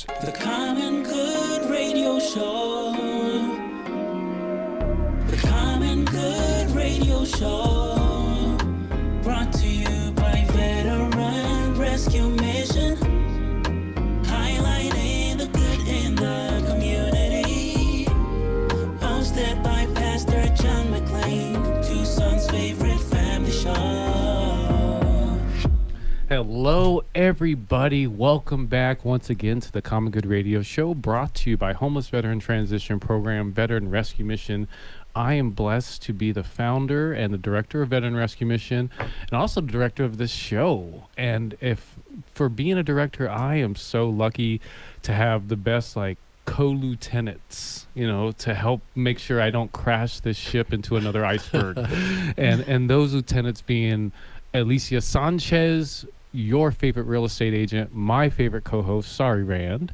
The Common Good Radio Show. The Common Good Radio Show. Brought to you by Veteran Rescue Mission. Highlighting the good in the community. Hosted by Pastor John McLean, Tucson's favorite family show. Hello, everybody. Welcome back once again to the Common Good Radio Show, brought to you by Homeless Veteran Transition Program, Veteran Rescue Mission. I am blessed to be the founder and the director of Veteran Rescue Mission, and also the director of this show. And for being a director, I am so lucky to have the best, co-lieutenants, to help make sure I don't crash this ship into another iceberg. and those lieutenants being Alicia Sanchez, your favorite real estate agent, my favorite co-host, sorry, Rand.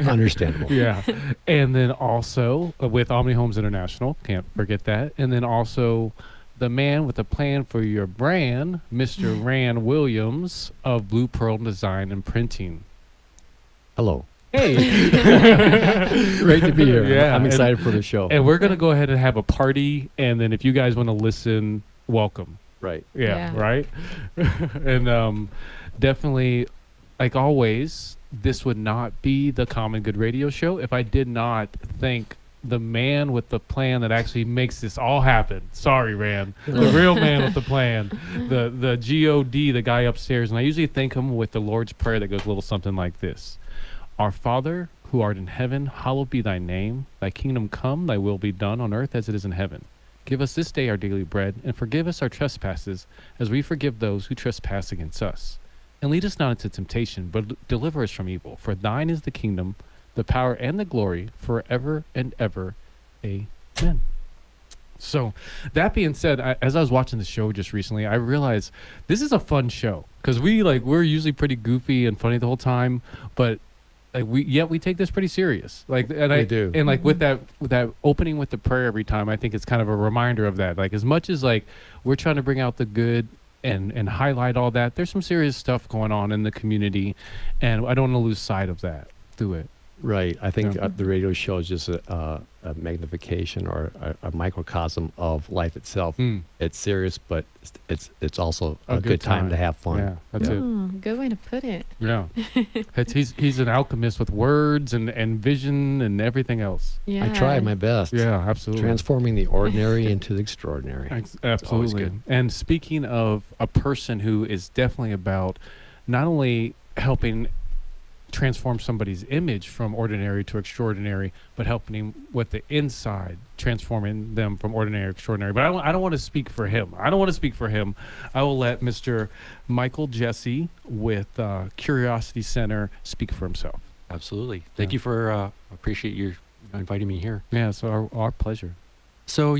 Understandable. Yeah. And then also with Omni Homes International, can't forget that. And then also the man with a plan for your brand, Mr. Rand Williams of Blue Pearl Design and Printing. Hello. Hey. Great to be here. Yeah, I'm excited for the show. And we're going to go ahead and have a party. And then if you guys want to listen, welcome. Right. Yeah. Right. And definitely, like always, this would not be the Common Good Radio Show if I did not thank the man with the plan that actually makes this all happen. Sorry, Rand. The real man with the plan. The G-O-D, the guy upstairs. And I usually thank him with the Lord's Prayer that goes a little something like this. Our Father, who art in heaven, hallowed be thy name. Thy kingdom come, thy will be done on earth as it is in heaven. Give us this day our daily bread, and forgive us our trespasses, as we forgive those who trespass against us. And lead us not into temptation, but deliver us from evil. For thine is the kingdom, the power, and the glory, forever and ever. Amen. So, that being said, as I was watching the show just recently, I realized this is a fun show. Because we're usually pretty goofy and funny the whole time, but we take this pretty serious. We do. And with that opening with the prayer every time, I think it's kind of a reminder of that. As much as we're trying to bring out the good and highlight all that, there's some serious stuff going on in the community, and I don't want to lose sight of that through it. Right. I think the radio show is just a magnification or a microcosm of life itself. It's serious, but it's also a good time to have fun. Yeah, that's it. Good way to put it. Yeah. He's an alchemist with words and vision and everything else. Yeah. I try my best. Yeah, absolutely. Transforming the ordinary into the extraordinary. Absolutely. Good. And speaking of a person who is definitely about not only helping transform somebody's image from ordinary to extraordinary, but helping him with the inside, transforming them from ordinary to extraordinary. But I don't want to speak for him. I will let Mr. Michael Jesse with Curiosity Center speak for himself. Absolutely. Thank you for appreciate you inviting me here. Yeah, so our pleasure. So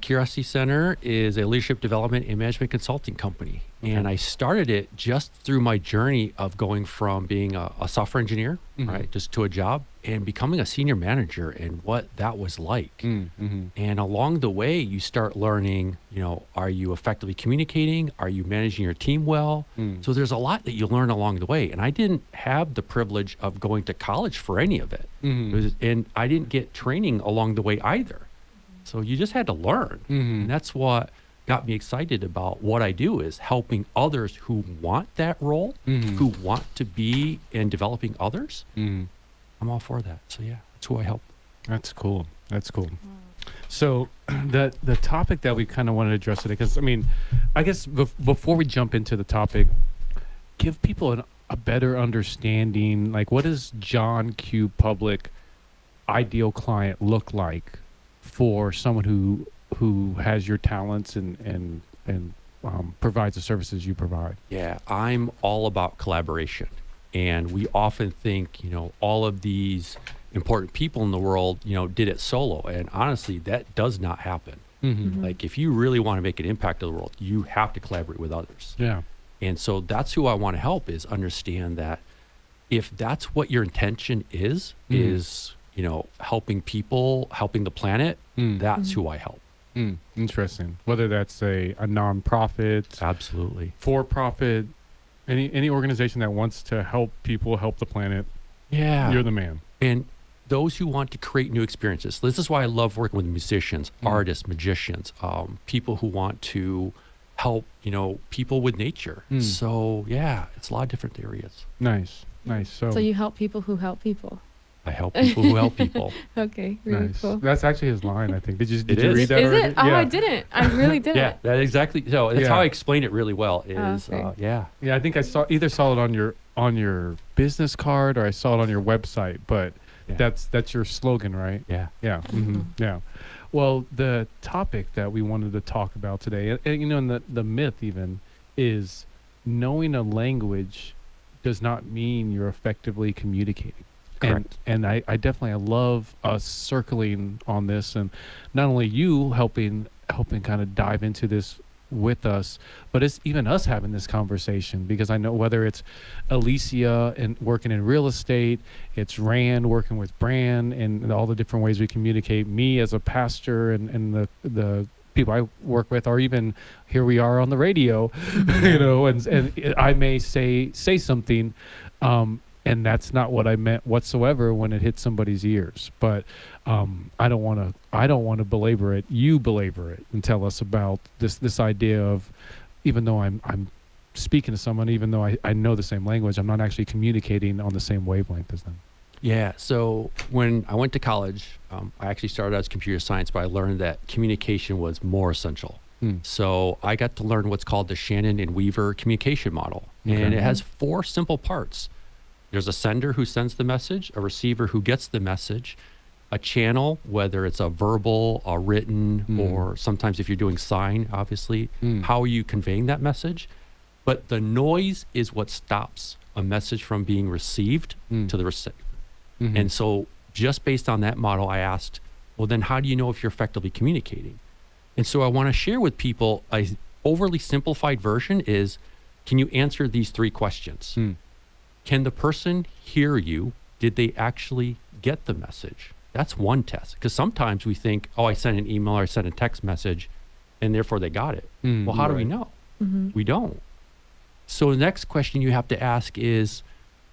Curiosity Center is a leadership development and management consulting company. Okay. And I started it just through my journey of going from being a software engineer, right, just to a job, and becoming a senior manager and what that was like. And along the way, you start learning, are you effectively communicating? Are you managing your team well? So there's a lot that you learn along the way. And I didn't have the privilege of going to college for any of it. And I didn't get training along the way either. So you just had to learn. And that's what got me excited about what I do, is helping others who want that role, who want to be in developing others. I'm all for that. So yeah, that's who I help. That's cool. So the topic that we kind of wanted to address today, because I guess before we jump into the topic, give people a better understanding, what does John Q. Public ideal client look like for someone who has your talents and provides the services you provide? Yeah, I'm all about collaboration. And we often think, all of these important people in the world, did it solo. And honestly, that does not happen. If you really want to make an impact to the world, you have to collaborate with others. Yeah. And so that's who I want to help, is understand that if that's what your intention is, helping people, helping the planet, that's who I help. Interesting. Whether that's a nonprofit, absolutely, for profit, any organization that wants to help people, help the planet, Yeah. You're the man. And those who want to create new experiences. This is why I love working with musicians, artists, magicians, people who want to help, people with nature. So yeah, it's a lot of different areas. Nice. So you help people who help people. I help people who help people. Okay, really Nice. cool. That's actually his line, I think. Did you It is. read that Is already? it? Oh, yeah. I didn't. I really didn't. Yeah, that exactly. So that's Yeah. how I explain it really well. Is okay. yeah. Yeah, I think I saw it on your business card or I saw it on your website, but Yeah. that's your slogan, right? Yeah. Yeah. Yeah. Well, the topic that we wanted to talk about today, and the myth even is knowing a language does not mean you're effectively communicating. Correct. And I definitely love us circling on this, and not only you helping kind of dive into this with us, but it's even us having this conversation, because I know whether it's Alicia and working in real estate, it's Rand working with brand, and all the different ways we communicate, me as a pastor and the people I work with, or even here we are on the radio, and I may say something, and that's not what I meant whatsoever when it hits somebody's ears. But I don't want to belabor it. You belabor it and tell us about this idea of, even though I'm speaking to someone, even though I know the same language, I'm not actually communicating on the same wavelength as them. Yeah. So when I went to college, I actually started out as computer science, but I learned that communication was more essential. So I got to learn what's called the Shannon and Weaver communication model. And it has 4 simple parts. There's a sender who sends the message, a receiver who gets the message, a channel, whether it's a verbal, a written, or sometimes if you're doing sign, obviously, how are you conveying that message? But the noise is what stops a message from being received to the receiver. And so just based on that model, I asked, well, then how do you know if you're effectively communicating? And so I want to share with people a overly simplified version is, can you answer these 3 questions? Can the person hear you? Did they actually get the message? That's one test. Because sometimes we think, oh, I sent an email or I sent a text message, and therefore they got it. Well, how do we know? We don't. So the next question you have to ask is,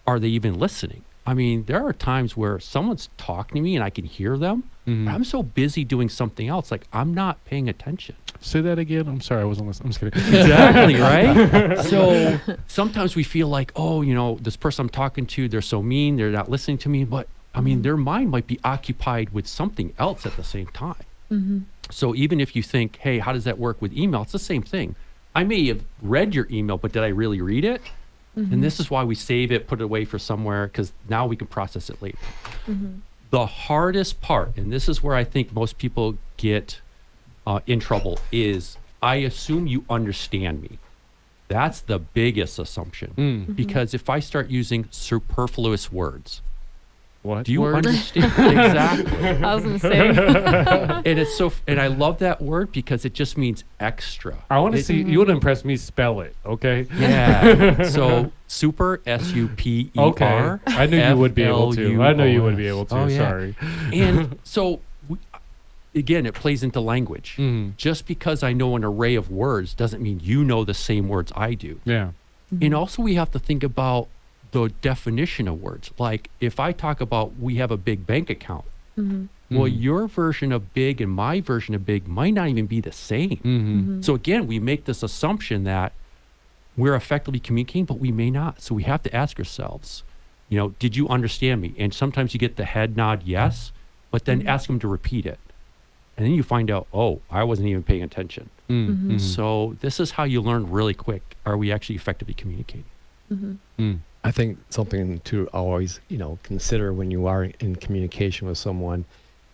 are they even listening? I mean, there are times where someone's talking to me and I can hear them, but I'm so busy doing something else, like I'm not paying attention. Say that again. I'm sorry, I wasn't listening. I'm just kidding. Exactly, right? So sometimes we feel like, oh, this person I'm talking to, they're so mean, they're not listening to me. But I mean, their mind might be occupied with something else at the same time. So even if you think, hey, how does that work with email? It's the same thing. I may have read your email, but did I really read it? And this is why we save it, put it away for somewhere, because now we can process it later. The hardest part, and this is where I think most people get in trouble, is I assume you understand me. That's the biggest assumption. Because if I start using superfluous words, What? do you word? understand? Exactly. I was gonna say. And it's and I love that word because it just means extra. I want to see. You would impress me. Spell it, okay? Yeah. So super, S-U-P-E-R. Okay. I knew you would be able to. I know you would be able to. Oh, yeah. Sorry. And so, again, it plays into language. Just because I know an array of words doesn't mean you know the same words I do. Yeah. And also we have to think about the definition of words. Like if I talk about we have a big bank account, well, your version of big and my version of big might not even be the same. So again, we make this assumption that we're effectively communicating, but we may not. So we have to ask ourselves, did you understand me? And sometimes you get the head nod, yes, but then ask them to repeat it. And then you find out, oh, I wasn't even paying attention. So this is how you learn really quick. Are we actually effectively communicating? I think something to always, consider when you are in communication with someone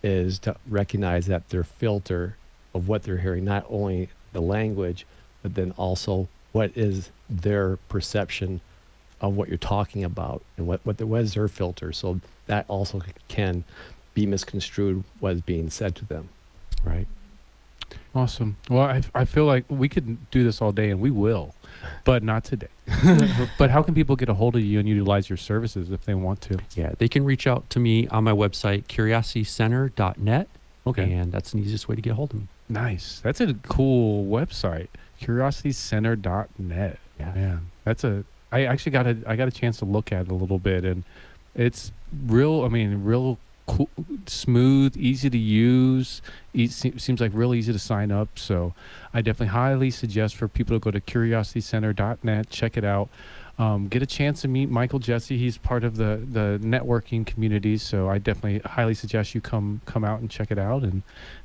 is to recognize that their filter of what they're hearing, not only the language, but then also what is their perception of what you're talking about and what is their filter. So that also can be misconstrued what is being said to them. Right. Awesome. Well, I feel like we could do this all day, and we will, but not today. But how can people get a hold of you and utilize your services if they want to? Yeah, they can reach out to me on my website, curiositycenter.net. Okay. And that's the easiest way to get a hold of me. Nice. That's a cool website, curiositycenter.net. Yeah. Man, I actually got a chance to look at it a little bit, and it's real cool, smooth, easy to use. Seems like real easy to sign up. So I definitely highly suggest for people to go to curiositycenter.net, check it out. Get a chance to meet Michael Jesse. He's part of the networking community. So I definitely highly suggest you come out and check it out. And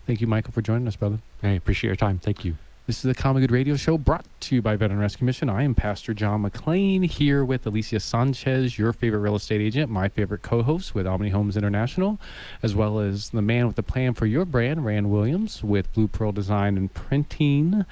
thank you, Michael, for joining us, brother. Hey, appreciate your time. Thank you. This is the Common Good Radio Show brought to you by Veteran Rescue Mission. I am Pastor John McClain here with Alicia Sanchez, your favorite real estate agent, my favorite co-host with Omni Homes International, as well as the man with the plan for your brand, Rand Williams, with Blue Pearl Design and Printing.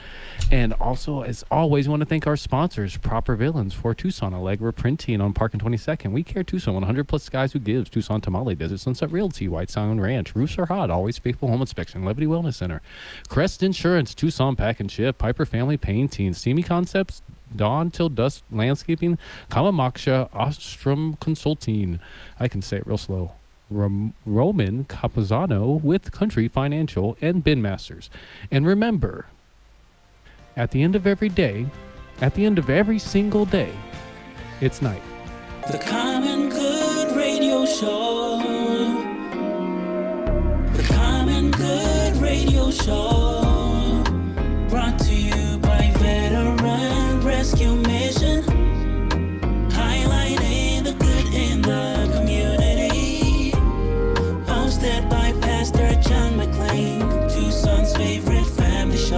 And also, as always, I want to thank our sponsors, Proper Villains for Tucson, Allegra Printing on Park and 22nd. We Care Tucson, 100 plus guys who gives, Tucson Tamale, Desert Sunset Realty, White Sound Ranch, Roofs Are Hot, Always Faithful Home Inspection, Levity Wellness Center, Crest Insurance, Tucson Pack and Ship, Piper Family Painting, Steamy Concepts, Dawn Till Dusk Landscaping, Kamamaksha, Ostrom Consulting. I can say it real slow. Roman Capozano with Country Financial and Bin Masters. And remember, at the end of every day, at the end of every single day, it's night. The Common Good Radio Show. The Common Good Radio Show. Brought to you by Veteran Rescue Mission. Highlighting the good in the community. Hosted by Pastor John McClain, Tucson's favorite family show.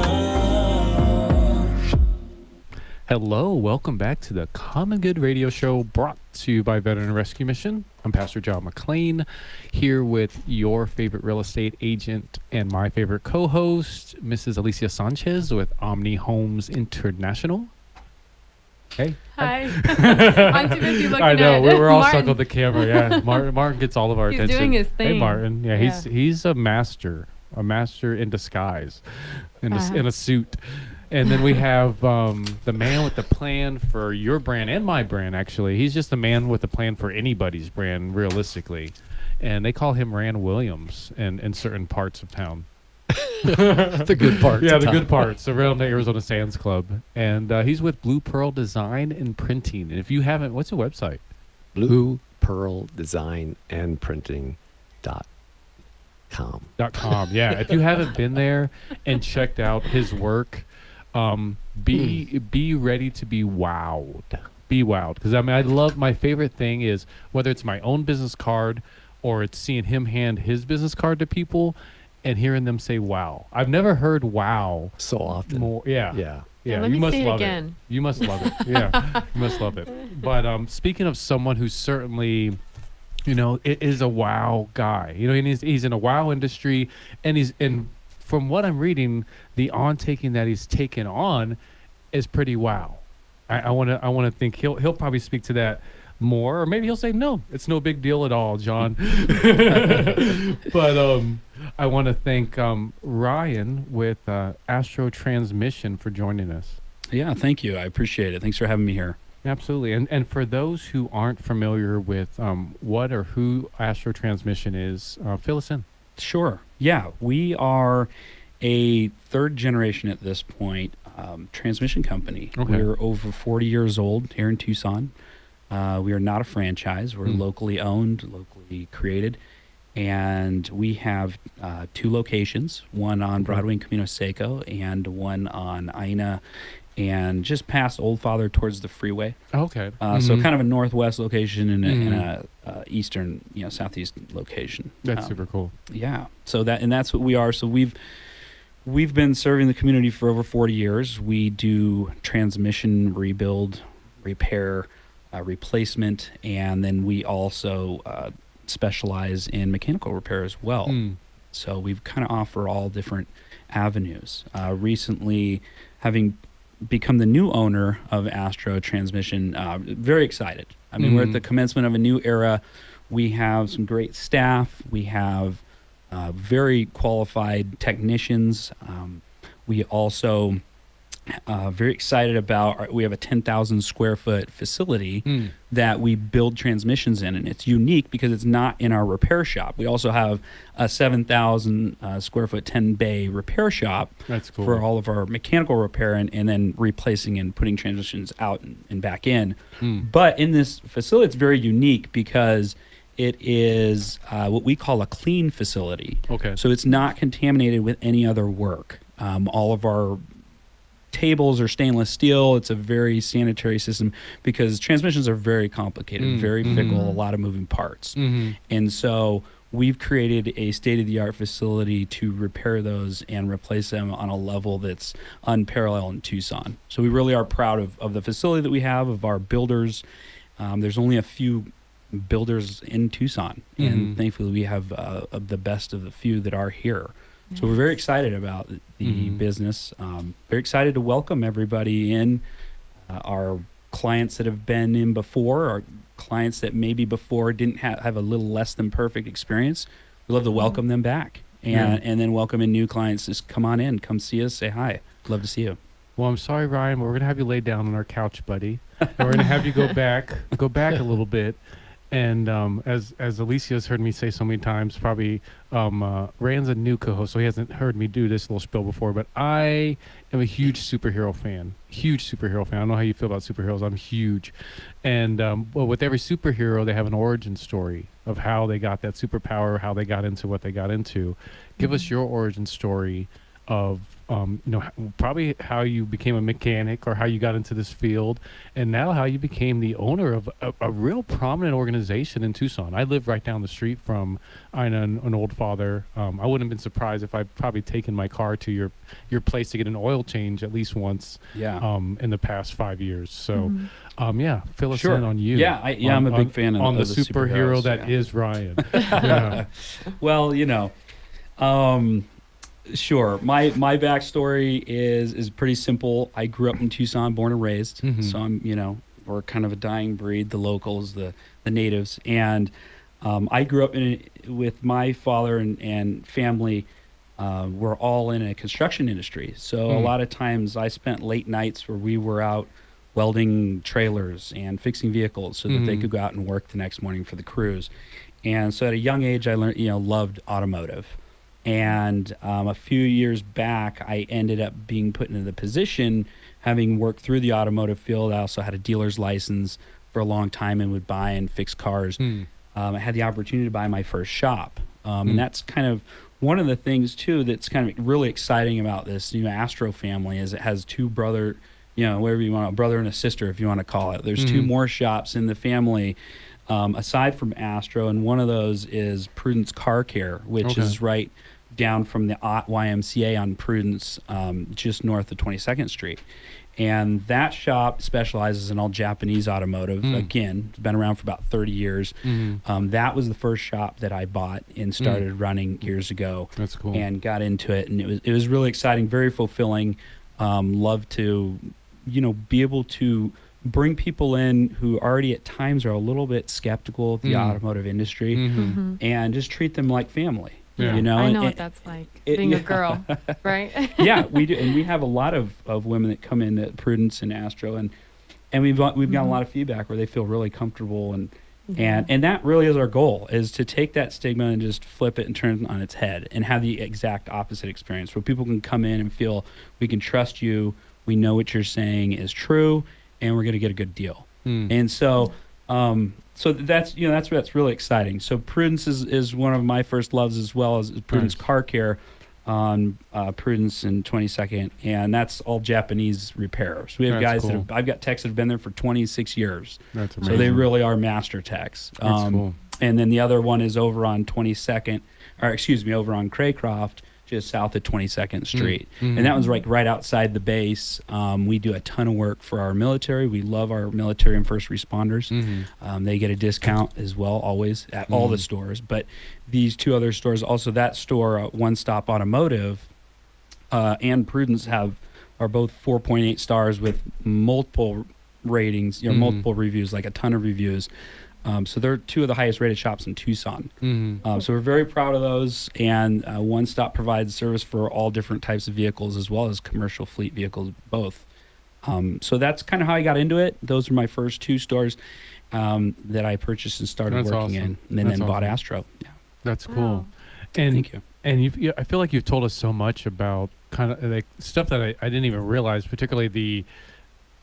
Hello, welcome back to the Common Good Radio Show brought to you by Veteran Rescue Mission. I'm Pastor John McClain here with your favorite real estate agent and my favorite co-host, Mrs. Alicia Sanchez with Omni Homes International. Hey. Hi. I'm too busy looking I know, at we're all Martin. stuck on the camera. Yeah, Martin gets all of our He's attention. doing his Hey, thing. Martin. Yeah, Yeah. he's a master in disguise, in Uh-huh. a suit. And then we have the man with the plan for your brand and my brand, actually. He's just the man with the plan for anybody's brand, realistically. And they call him Rand Williams in certain parts of town. The good part. Yeah, the good parts around the Arizona Sands Club. And he's with Blue Pearl Design and Printing. And if you haven't, what's the website? Blue Pearl Design and Printing .com. .com. Yeah, if you haven't been there and checked out his work, be ready to be wowed. Be wowed, because I love, my favorite thing is whether it's my own business card or it's seeing him hand his business card to people and hearing them say wow. I've never heard wow So often. more. Yeah. Yeah. Yeah, Let you me must say it love again. it. You must love it. Yeah, you must love it. But speaking of someone who's certainly, is a wow guy. And he's in a wow industry, and from what I'm reading, the on-taking that he's taken on is pretty wow. I want to think he'll probably speak to that more, or maybe he'll say no, it's no big deal at all, John. But I want to thank Ryan with Astro Transmission for joining us. Yeah, thank you. I appreciate it. Thanks for having me here. Absolutely. And for those who aren't familiar with what or who Astro Transmission is, fill us in. Sure. Yeah, we are a third generation at this point transmission company. Okay. We're over 40 years old here in Tucson. We are not a franchise. We're locally owned, locally created. And we have two locations, one on Broadway and Camino Seco and one on Aina and just past Old Father towards the freeway. Okay. So kind of a northwest location and a eastern, southeast location. That's super cool. Yeah. So that's what we are. So we've been serving the community for over 40 years. We do transmission rebuild, repair, replacement, and then we also specialize in mechanical repair as well. So we've kind of offer all different avenues. Recently, having become the new owner of Astro Transmission, very excited. I mean, we're at the commencement of a new era. We have some great staff. We have very qualified technicians. We also very excited about, we have a 10,000 square foot facility that we build transmissions in, and it's unique because it's not in our repair shop. We also have a 7,000 square foot 10 bay repair shop. That's cool. For all of our mechanical repair and then replacing and putting transmissions out and back in. But in this facility, it's very unique because it is what we call a clean facility. Okay. So it's not contaminated with any other work. All of our tables are stainless steel. It's a very sanitary system because transmissions are very complicated, very fickle, a lot of moving parts. And so we've created a state-of-the-art facility to repair those and replace them on a level that's unparalleled in Tucson. So we really are proud of the facility that we have, of our builders. There's only a few builders in Tucson, and thankfully we have of the best of the few that are here. So we're very excited about the business. Very excited to welcome everybody in. Our clients that have been in before, our clients that maybe before didn't have a little less than perfect experience. We love to welcome them back, and then welcome in new clients. Just come on in, come see us, say hi. Love to see you. Well, I'm sorry, Ryan, but we're gonna have you lay down on our couch, buddy. And we're gonna have you go back a little bit. And as Alicia's heard me say so many times, probably Rand's a new co-host, so he hasn't heard me do this little spiel before. But I am a huge superhero fan. I don't know how you feel about superheroes. I'm huge. And well, with every superhero, they have an origin story of how they got that superpower, how they got into what they got into. Give us your origin story of probably how you became a mechanic or how you got into this field, and now how you became the owner of a real prominent organization in Tucson. I live right down the street from Ina and Old Father. I wouldn't have been surprised if I'd probably taken my car to your place to get an oil change at least once in the past 5 years. So fill us in on you. I'm a big fan on of the the superhero superheroes, that is Ryan. Well, sure. My backstory is pretty simple. I grew up in Tucson, born and raised. So I'm, we're kind of a dying breed, the locals, the natives. And I grew up with my father and family. We're all in a construction industry. So a lot of times I spent late nights where we were out welding trailers and fixing vehicles so that they could go out and work the next morning for the crews. And so at a young age, I learned, loved automotive. And a few years back, I ended up being put into the position, having worked through the automotive field. I also had a dealer's license for a long time and would buy and fix cars. I had the opportunity to buy my first shop. And that's kind of one of the things, too, that's kind of really exciting about this, Astro family is it has two brother, whatever you want, a brother and a sister, if you want to call it. There's two more shops in the family aside from Astro, and one of those is Prudence Car Care, which is right down from the YMCA on Prudence, just north of 22nd Street. And that shop specializes in all Japanese automotive. Again, it's been around for about 30 years. That was the first shop that I bought and started running years ago. That's cool. And got into it, and it was really exciting, very fulfilling. Love to, be able to bring people in who already at times are a little bit skeptical of the automotive industry and just treat them like family. Yeah. I know what that's like, being a girl, right? Yeah, we do, and we have a lot of women that come in at Prudence and Astro, and we've got a lot of feedback where they feel really comfortable, and that really is our goal, is to take that stigma and just flip it and turn it on its head and have the exact opposite experience where people can come in and feel we can trust you, we know what you're saying is true, and we're going to get a good deal. And so so that's that's really exciting. So Prudence is one of my first loves, as well as Prudence Car Care on Prudence and 22nd, and that's all Japanese repairs. We have guys that I've got techs that have been there for 26 years. That's amazing. So they really are master techs. That's cool. And then the other one is over on 22nd, over on Craycroft, just south of 22nd Street. And that one's right outside the base. We do a ton of work for our military. We love our military and first responders. They get a discount as well, always, at all the stores. But these two other stores, also that store, One Stop Automotive, and Prudence are both 4.8 stars with multiple ratings, multiple reviews, like a ton of reviews. So they're two of the highest rated shops in Tucson. So we're very proud of those. And One Stop provides service for all different types of vehicles, as well as commercial fleet vehicles, both. So that's kind of how I got into it. Those are my first two stores that I purchased and started working in, and then bought Astro. Yeah. That's cool. Wow. And Thank you. And I feel like you've told us so much about kind of like stuff that I didn't even realize, particularly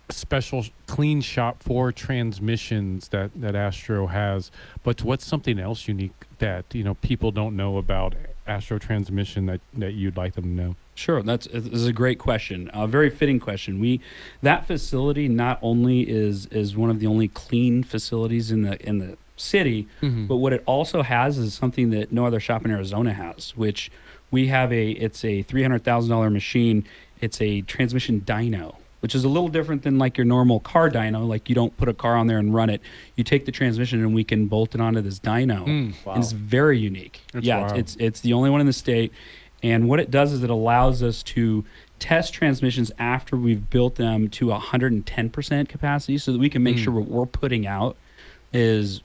special clean shop for transmissions that Astro has, but what's something else unique that people don't know about Astro Transmission that you'd like them to know? Sure, this is a great question, a very fitting question. That facility not only is one of the only clean facilities in the city, but what it also has is something that no other shop in Arizona has, which we have it's a $300,000 machine. It's a transmission dyno, which is a little different than like your normal car dyno. Like you don't put a car on there and run it. You take the transmission and we can bolt it onto this dyno. Wow. And it's very unique. That's yeah, wild. it's the only one in the state. And what it does is it allows us to test transmissions after we've built them to 110% capacity so that we can make sure what we're putting out is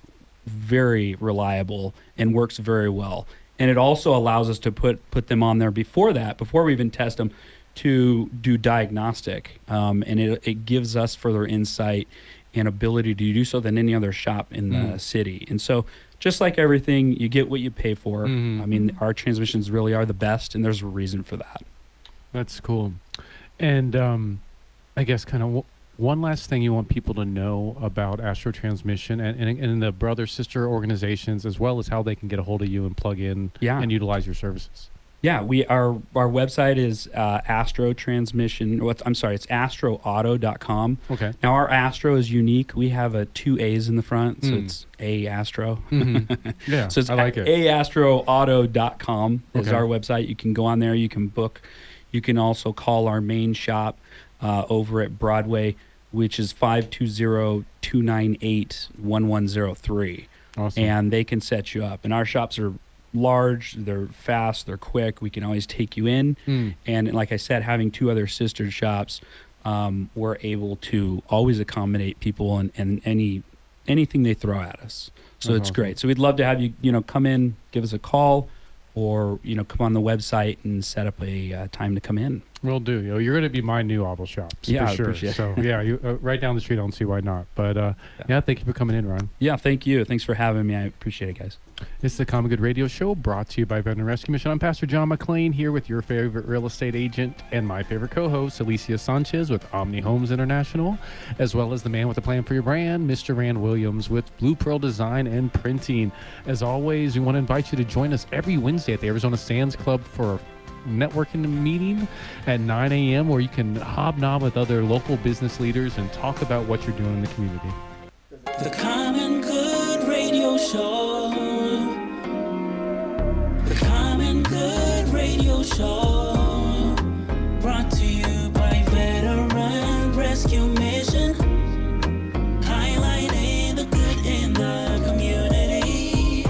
very reliable and works very well. And it also allows us to put them on there before we even test them, to do diagnostic. And it gives us further insight and ability to do so than any other shop in the city. And so just like everything, you get what you pay for. I mean, our transmissions really are the best, and there's a reason for that. That's cool. And I guess kind of one last thing you want people to know about Astro Transmission and the brother sister organizations, as well as how they can get a hold of you and plug in and utilize your services. Yeah, our website is Astro Transmission. I'm sorry, it's astroauto.com. Okay. Now our Astro is unique. We have 2 A's in the front, so it's A Astro. Yeah, So it's I like it. astroauto.com is Okay. our website. You can go on there. You can book. You can also call our main shop over at Broadway, which is 520-298-1103. Awesome. And they can set you up. And our shops are large, they're fast, they're quick. We can always take you in. And like I said, having 2 other sister shops, we're able to always accommodate people and anything they throw at us. So That's it's awesome. great. So we'd love to have you, come in, give us a call, or come on the website and set up a time to come in. Will do. You're going to be my new auto shop. Yeah, for I sure. appreciate it. So yeah, you right down the street. I don't see why not. But thank you for coming in, Ron. Yeah, thank you. Thanks for having me. I appreciate it, guys. It's the Common Good Radio Show, brought to you by Veteran Rescue Mission. I'm Pastor John McClain, here with your favorite real estate agent and my favorite co-host, Alicia Sanchez with Omni Homes International, as well as the man with a plan for your brand, Mr. Rand Williams with Blue Pearl Design and Printing. As always, we want to invite you to join us every Wednesday at the Arizona Sands Club for a networking meeting at 9 a.m. where you can hobnob with other local business leaders and talk about what you're doing in the community. The Common Good Radio Show. The Common Good Radio Show. Brought to you by Veteran Rescue Mission. Highlighting the good in the community.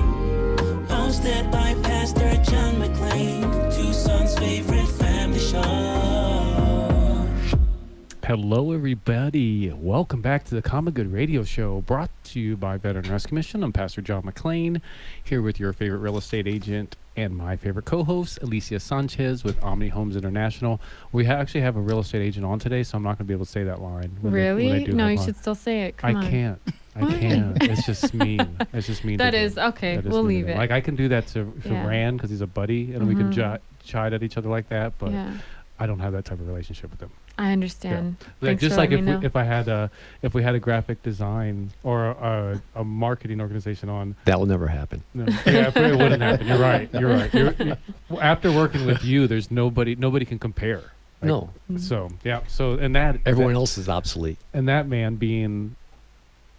Hosted by Pastor John McClain, Tucson's favorite family show. Hello, everybody. Welcome back to the Common Good Radio Show, brought to you by Veteran Rescue Mission. I'm Pastor John McClain, here with your favorite real estate agent and my favorite co-host, Alicia Sanchez with Omni Homes International. We actually have a real estate agent on today, so I'm not going to be able to say that line. when they Really? do No, hop you on. should still say it. Come on. I can't. I Why? can't. It's just mean. It's just mean. That to is them. okay. That is We'll mean to leave them. it. Like I can do that to Yeah. Rand because he's a buddy, and we can Mhm. chide at each other like that. But Yeah, I don't have that type of relationship with them. I understand. Like, Thanks just for like letting me know. if we had a graphic design or a marketing organization on, That will never happen. no, yeah, it wouldn't happen. You're right. You're right. After working with you, there's nobody can compare. Like, No, So yeah. So and that everyone else is obsolete. and that man being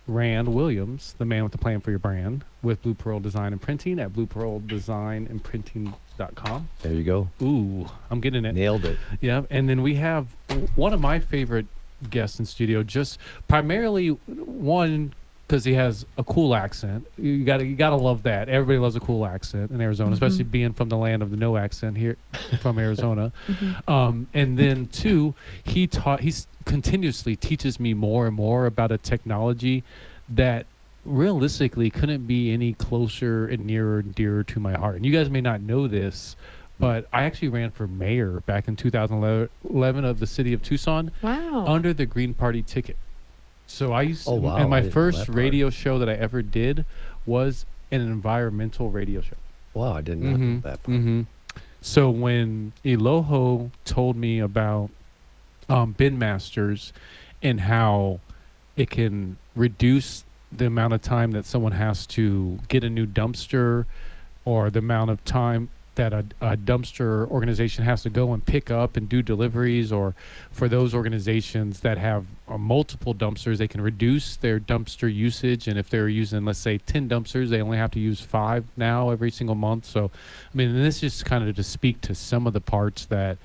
Rand Williams, the man with the plan for your brand, with Blue Pearl Design and Printing at bluepearldesignandprinting.com. There you go. Ooh, I'm getting it. Nailed it. Yeah, and then we have one of my favorite guests in studio, just primarily one because he has a cool accent. You gotta love that. Everybody loves a cool accent in Arizona, especially being from the land of the no accent here from Arizona. And then two, he continuously teaches me more and more about a technology that realistically couldn't be any closer and nearer and dearer to my heart. And you guys may not know this, but I actually ran for mayor back in 2011 of the city of Tucson Wow. under the Green Party ticket. So I used Oh, wow. and I my didn't know first that part. radio show that I ever did was an environmental radio show. Wow, I did not know that part. So when Eloho told me about bin masters and how it can reduce the amount of time that someone has to get a new dumpster, or the amount of time that a dumpster organization has to go and pick up and do deliveries, or for those organizations that have multiple dumpsters, they can reduce their dumpster usage. And if they're using, let's say, 10 dumpsters, they only have to use 5 now every single month. So, I mean, this is kind of to speak to some of the parts that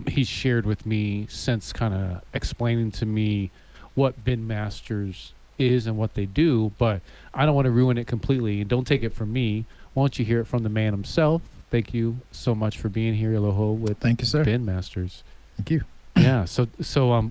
he's shared with me since kind of explaining to me what Bin Masters is and what they do. But I don't want to ruin it completely. And don't take it from me. Why don't you hear it from the man himself? Thank you so much for being here, Aloho, with Thank you, sir. Bin Masters. Thank you. Yeah. So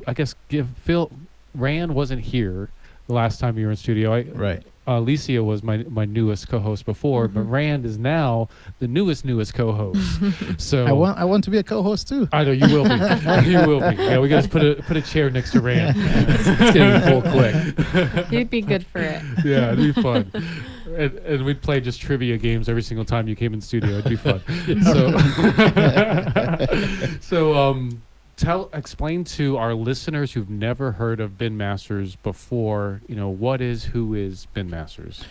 I guess give Phil. Rand wasn't here the last time you were in studio. Right. Alicia was my newest co-host before, but Rand is now the newest co-host. So I want to be a co-host too. I know you will be. You will be. Yeah, we got to put a chair next to Rand. It's getting full quick. You'd be good for it. Yeah, it'd be fun. And we'd play just trivia games every single time you came in studio. It'd be fun. Explain to our listeners who've never heard of Bin Masters before, who is Bin Masters?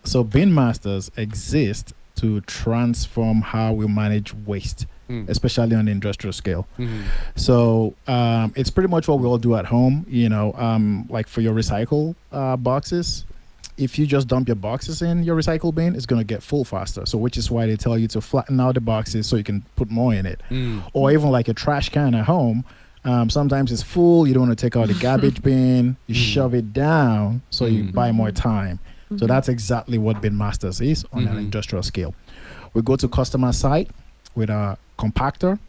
So Bin Masters exist to transform how we manage waste, especially on the industrial scale. So it's pretty much what we all do at home, like for your recycle boxes. If you just dump your boxes in your recycle bin, it's going to get full faster. So which is why they tell you to flatten out the boxes so you can put more in it. Or even like a trash can at home. Sometimes it's full. You don't want to take out the garbage bin. You shove it down so you buy more time. So that's exactly what Bin Masters is on an industrial scale. We go to customer site with a compactor.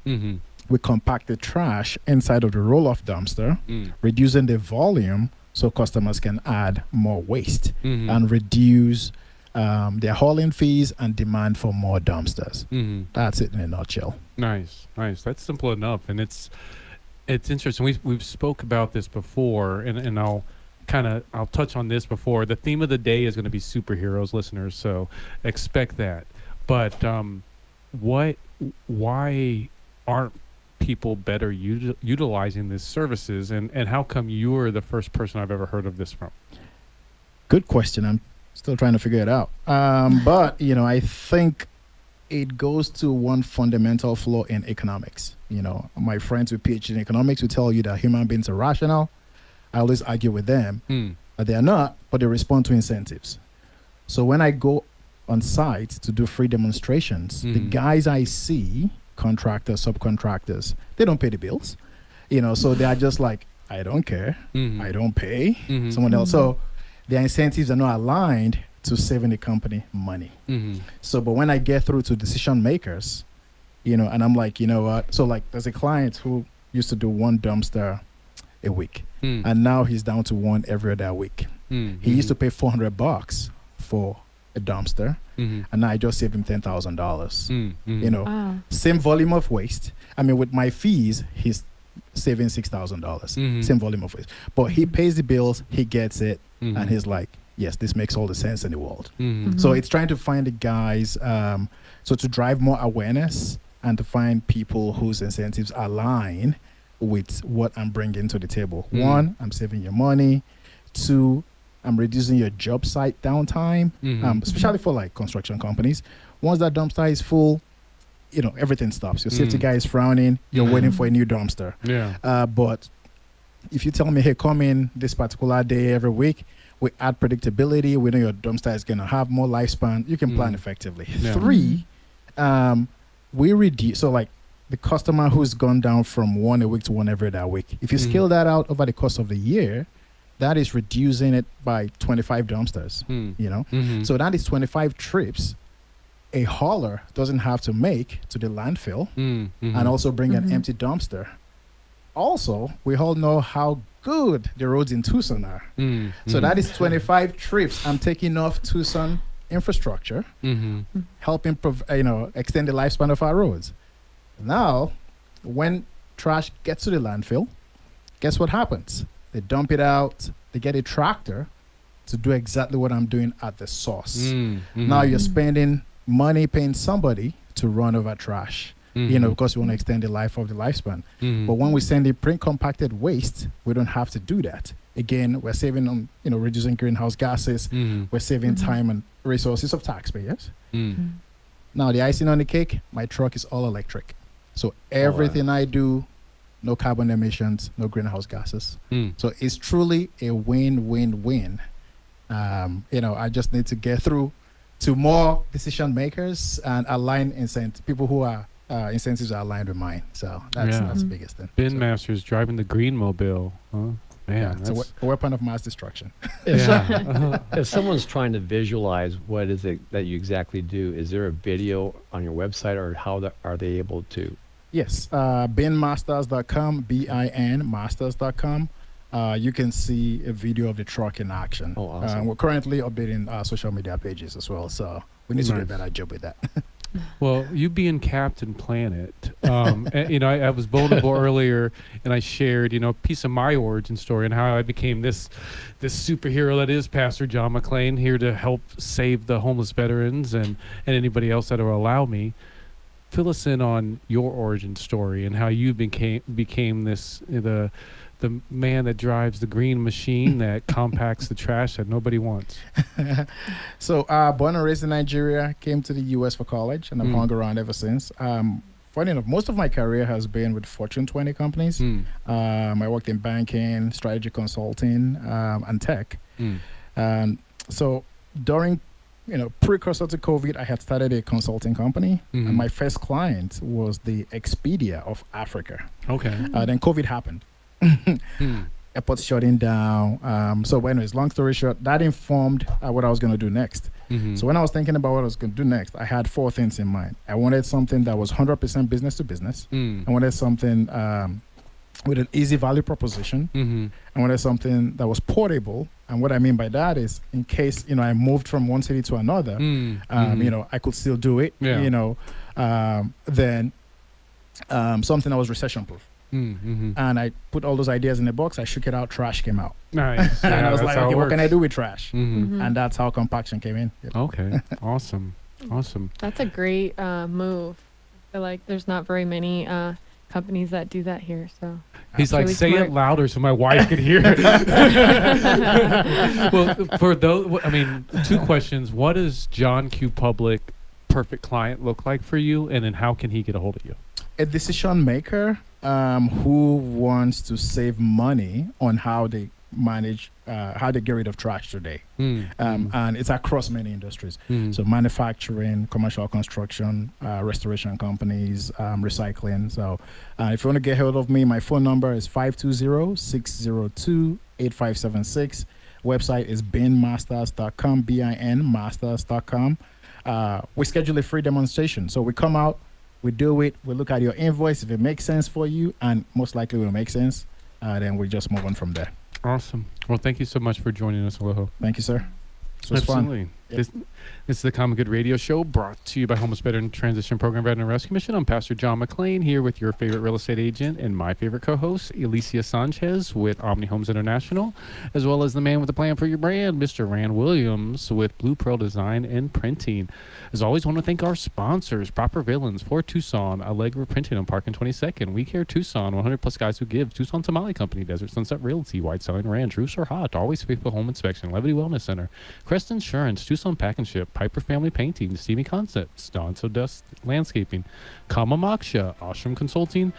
We compact the trash inside of the roll-off dumpster, reducing the volume so customers can add more waste and reduce their hauling fees and demand for more dumpsters. That's it in a nutshell. Nice. That's simple enough, and it's interesting. We've spoke about this before, and I'll touch on this before. The theme of the day is going to be superheroes, listeners. So expect that. But why aren't people better utilizing these services, and how come you're the first person I've ever heard of this from? Good question. I'm still trying to figure it out. But I think it goes to one fundamental flaw in economics. My friends with PhD in economics will tell you that human beings are rational. I always argue with them that they are not, but they respond to incentives. So when I go on site to do free demonstrations, the guys I see, contractors, subcontractors, they don't pay the bills, so they are just like, I don't care, I don't pay someone else. So their incentives are not aligned to saving the company money. So, but when I get through to decision makers, and I'm like, you know what? So like, there's a client who used to do one dumpster a week, and now he's down to one every other week. He used to pay $400 for a dumpster, and now I just saved him $10,000. Wow. Same volume of waste. I mean, with my fees, he's saving $6,000. Same volume of waste, but he pays the bills, he gets it, and he's like, yes, this makes all the sense in the world. So it's trying to find the guys, so to drive more awareness and to find people whose incentives align with what I'm bringing to the table. One, I'm saving your money. Two, I'm reducing your job site downtime, especially for like construction companies. Once that dumpster is full, everything stops. Your safety guy is frowning. You're waiting for a new dumpster. Yeah. But if you tell me, hey, come in this particular day every week, we add predictability. We know your dumpster is going to have more lifespan. You can plan effectively. Yeah. Three, we reduce. So like the customer who's gone down from one a week to one every other week. If you scale that out over the course of the year, that is reducing it by 25 dumpsters, So that is 25 trips a hauler doesn't have to make to the landfill and also bring an empty dumpster. Also, we all know how good the roads in Tucson are. So that is 25 trips I'm taking off Tucson infrastructure, helping extend the lifespan of our roads. Now, when trash gets to the landfill, guess what happens? They dump it out. They get a tractor to do exactly what I'm doing at the source. Now you're spending money paying somebody to run over trash. Mhm. because we want to extend the life of the lifespan. Mhm. But when we send the pre-compacted waste, we don't have to do that. Again, we're saving on, reducing greenhouse gases. Mhm. We're saving Mhm. time and resources of taxpayers. Mm. Now, the icing on the cake, my truck is all electric. So everything I do, no carbon emissions, no greenhouse gases. Mm. So it's truly a win-win-win. I just need to get through to more decision makers and align people who are incentives are aligned with mine. So that's Yeah. that's the Mhm. biggest thing. Bin So, Masters driving the green mobile. Huh? Man, yeah, it's that's, a weapon of mass destruction. If, yeah. if someone's trying to visualize what is it that you exactly do, is there a video on your website, or are they able to? Yes, binmasters.com, BIN masters.com. You can see a video of the truck in action. Oh, awesome. We're currently updating our social media pages as well, so we need to do a Nice. better job with that. Well, you being Captain Planet, and, I was vulnerable earlier, and I shared, a piece of my origin story and how I became this superhero that is Pastor John McClain, here to help save the homeless veterans and anybody else that will allow me. Fill us in on your origin story and how you became the man that drives the green machine that compacts the trash that nobody wants. So, born and raised in Nigeria, came to the U.S. for college, and I've Mm. hung around ever since. Funny enough, most of my career has been with Fortune 20 companies. Mm. I worked in banking, strategy consulting, and tech. Mm. And so during, precursor to COVID, I had started a consulting company, Mhm. and my first client was the Expedia of Africa. Okay. Then COVID happened. Mm. Airports shutting down. So anyways, long story short, that informed what I was going to do next. Mhm. So when I was thinking about what I was going to do next, I had four things in mind. I wanted something that was 100% business to business. Mm. I wanted something with an easy value proposition. Mhm. I wanted something that was portable. And what I mean by that is, in case I moved from one city to another, Mm. Mhm. I could still do it. Yeah. Then something that was recession proof. Mm. And I put all those ideas in a box. I shook it out. Trash came out. Nice. And I Yeah, was that's like, how it okay, what can I works. do with trash? Mhm. Mhm. And that's how compaction came in. Yep. Okay. Awesome. Awesome. That's a great move. I feel like there's not very many companies that do that here. So He's like, really say smart. it louder so my wife can hear. Well, for those, two questions. What does John Q. Public perfect client look like for you? And then how can he get a hold of you? A decision maker who wants to save money on how they manage, how they get rid of trash today. And it's across many industries. So manufacturing, commercial construction, restoration companies, recycling. So if you want to get hold of me, my phone number is 520-602-8576. Website is binmasters.com, binmasters.com. We schedule a free demonstration. So we come out, we do it, we look at your invoice. If it makes sense for you, and most likely will make sense, then we just move on from there. Awesome. Well, thank you so much for joining us, Aloha. Thank you, sir. This was fun. Absolutely. Yep. This is the Common Good Radio Show, brought to you by Homeless Veteran Transition Program Veteran Rescue Mission. I'm Pastor John McClain, here with your favorite real estate agent and my favorite co-host, Alicia Sanchez with Omni Homes International, as well as the man with the plan for your brand, Mr. Rand Williams with Blue Pearl Design and Printing. As always, want to thank our sponsors, Proper Villains for Tucson, Allegra Printing on Park and 22nd, We Care Tucson, 100 plus guys who give, Tucson Tamale Company, Desert Sunset Realty, White Selling Ranch, Roofs Are Hot, Always Faithful Home Inspection, Levity Wellness Center, Crest Insurance, Tucson Pack and Ship, Piper Family Painting, Stevie Concepts, Dawn So Dust Landscaping, Kama Moksha, Ashram Consulting,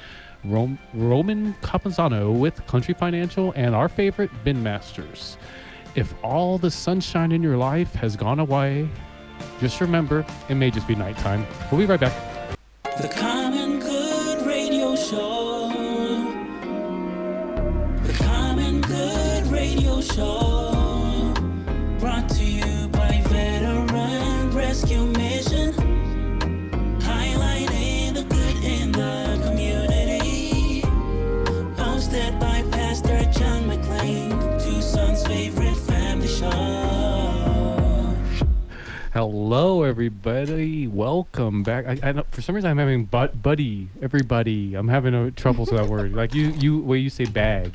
Roman Capanzano with Country Financial, and our favorite, Bin Masters. If all the sunshine in your life has gone away, just remember, it may just be nighttime. We'll be right back. The Common Good Radio Show. The Common Good Radio Show. Brought to you by Veteran Rescue Mission. Highlighting the good in the community. Hosted by Pastor John McClain, Tucson's favorite family show. Hello, everybody. Welcome back. I know, for some reason I'm having everybody. I'm having trouble with that word. Like you, where you say bag.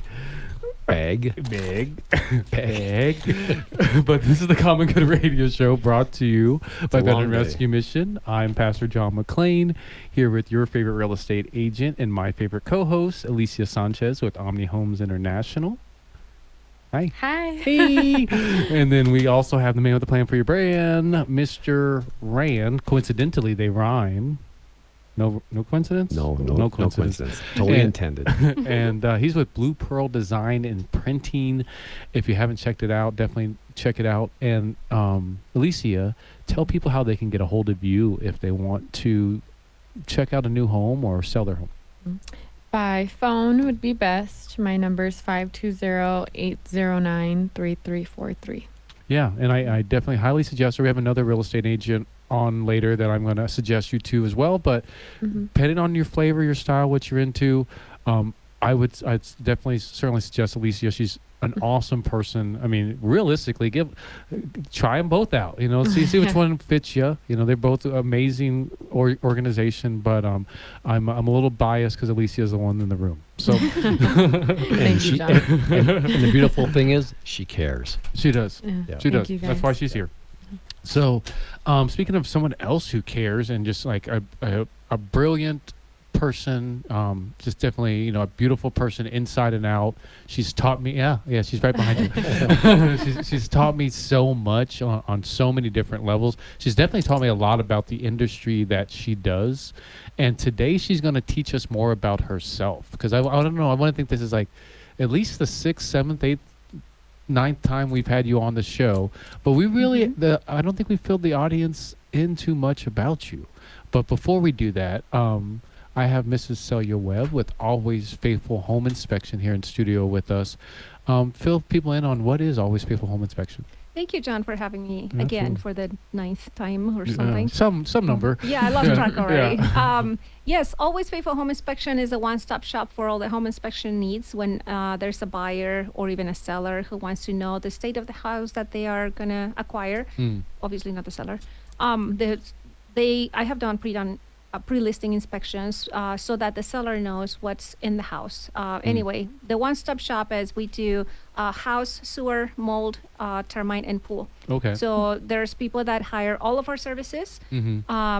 Bag. Big. But this is the Common Good Radio Show brought to you by a long Veteran day. Rescue Mission. I'm Pastor John McClain here with your favorite real estate agent and my favorite co-host, Alicia Sanchez with Omni Homes International. Hi. Hi. Hey. And then we also have the man with the plan for your brand, Mr. Rand. Coincidentally, they rhyme. No coincidence? No coincidence. Totally And- intended. And he's with Blue Pearl Design and Printing. If you haven't checked it out, definitely check it out. And Alicia, tell people how they can get a hold of you if they want to check out a new home or sell their home. By phone would be best. My number is 520-809-3343. Yeah, and I definitely highly suggest, or we have another real estate agent on later that I'm going to suggest you to as well. But depending on your flavor, your style, what you're into, I'd definitely certainly suggest Alicia. She's an awesome person. I mean, realistically, try them both out. You know, see which one fits you. You know, they're both amazing organization. But I'm a little biased because Alicia is the one in the room. So Thank you, John. And the beautiful thing is, she cares. she does. Yeah. She Thank does. you, That's guys. why she's here. So, speaking of someone else who cares and just like a brilliant person, just definitely, you know, a beautiful person inside and out. She's taught me, yeah, she's right behind you. she's taught me so much on so many different levels. She's definitely taught me a lot about the industry that she does. And today she's going to teach us more about herself, because I don't know, I want to think this is like at least the 6th, 7th, 8th, 9th time we've had you on the show, but we really, I don't think we filled the audience in too much about you. But before we do that, I have Mrs. Celia Webb with Always Faithful Home Inspection here in studio with us. Fill people in on what is Always Faithful Home Inspection. Thank you, John, for having me Absolutely. again for the 9th time or something. Some number. Yeah, I lost track already. Yeah. Yes, Always Faithful Home Inspection is a one-stop shop for all the home inspection needs when there's a buyer or even a seller who wants to know the state of the house that they are going to acquire. Obviously not the seller. I have done pre-listing inspections so that the seller knows what's in the house. Anyway, the one-stop shop is we do house, sewer, mold, termite, and pool. Okay. So there's people that hire all of our services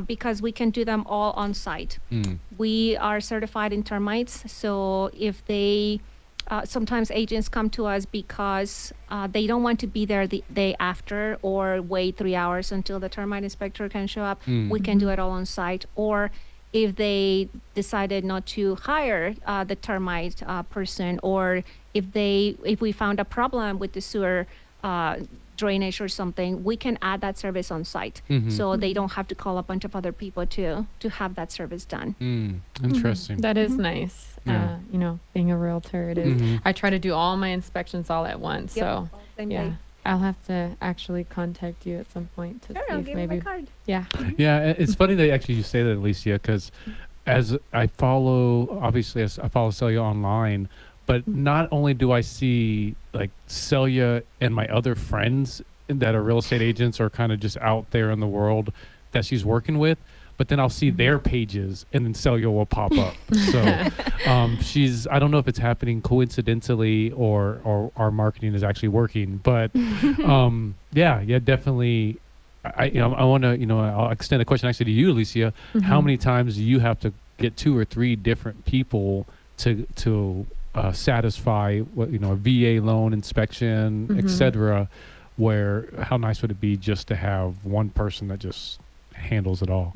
because we can do them all on site. We are certified in termites, so if they sometimes agents come to us because they don't want to be there the day after or wait 3 hours until the termite inspector can show up. We can do it all on site. Or if they decided not to hire the termite person, or if we found a problem with the sewer drainage or something, we can add that service on site. So they don't have to call a bunch of other people to have that service done. Interesting. That is nice. Yeah. You know, being a realtor, it is. I try to do all my inspections all at once. Yep, So, same yeah. day. I'll have to actually contact you at some point to Sure, see I'll if give you maybe. my card. Yeah. Yeah, it's funny that actually you say that, Alicia, because as I follow, obviously, as I follow Celia online, but not only do I see like Celia and my other friends that are real estate agents or kind of just out there in the world that she's working with, but then I'll see their pages and then Celia will pop up. So I don't know if it's happening coincidentally or our marketing is actually working, but yeah, definitely. I want to, I'll extend a question actually to you, Alicia. How many times do you have to get 2 or 3 different people to satisfy what, a VA loan inspection, etc., where how nice would it be just to have one person that just handles it all?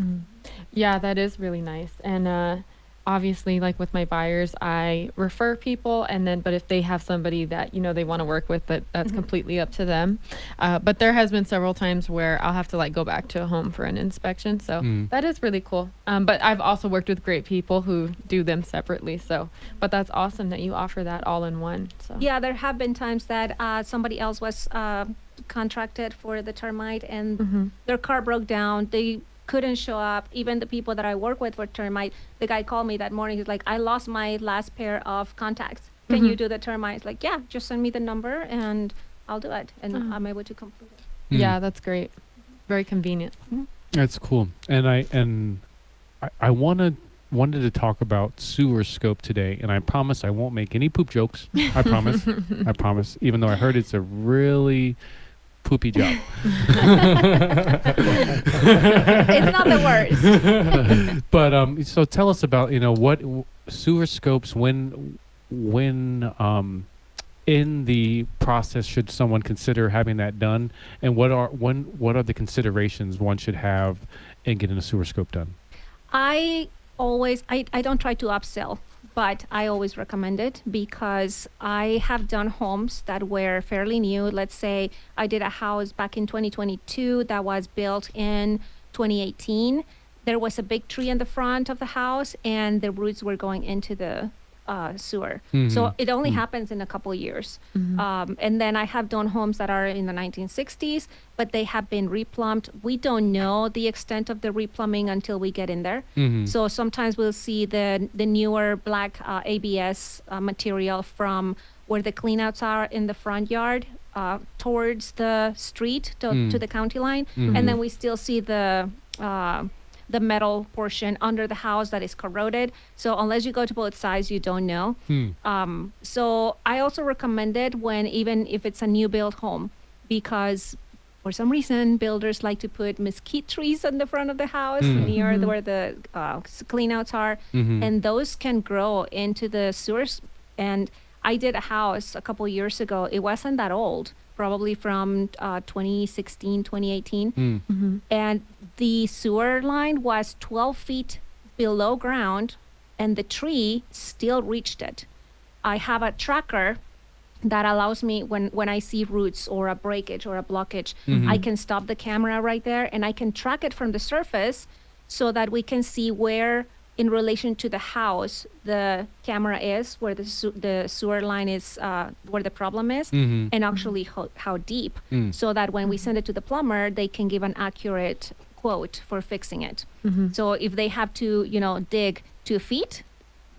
Yeah, that is really nice. And obviously, like with my buyers, I refer people, but if they have somebody that they want to work with, that's completely up to them. But there has been several times where I'll have to like go back to a home for an inspection, so that is really cool. But I've also worked with great people who do them separately. But that's awesome that you offer that all in one. So Yeah, there have been times that somebody else was contracted for the termite and their car broke down. They couldn't show up. Even the people that I work with for termite, the guy called me that morning. He's like, I lost my last pair of contacts. Can you do the termites? Like, yeah, just send me the number and I'll do it. And I'm able to complete it. yeah, that's great. Very convenient. That's cool. And I want to wanted to talk about sewer scope today, and I promise I won't make any poop jokes. I promise. I promise. Even though I heard it's a really poopy job. It's not the worst. But so tell us about what sewer scopes when in the process should someone consider having that done, and what are the considerations one should have in getting a sewer scope done? I don't try to upsell, but I always recommend it because I have done homes that were fairly new. Let's say I did a house back in 2022 that was built in 2018. There was a big tree in the front of the house and the roots were going into the sewer. So it only happens in a couple of years. And then I have done homes that are in the 1960s, but they have been replumbed. We don't know the extent of the replumbing until we get in there. So sometimes we'll see the newer black ABS material from where the cleanouts are in the front yard towards the street to the county line. And then we still see the metal portion under the house that is corroded. So unless you go to both sides, you don't know. So I also recommend it even if it's a new build home, because for some reason builders like to put mesquite trees on the front of the house near where the cleanouts are, and those can grow into the sewers. And I did a house a couple years ago. It wasn't that old, probably from 2016, 2018. And the sewer line was 12 feet below ground and the tree still reached it. I have a tracker that allows me when I see roots or a breakage or a blockage, I can stop the camera right there and I can track it from the surface so that we can see where in relation to the house the camera is, where the sewer line is, where the problem is, and actually how deep, so that when we send it to the plumber, they can give an accurate quote for fixing it. So if they have to, dig 2 feet,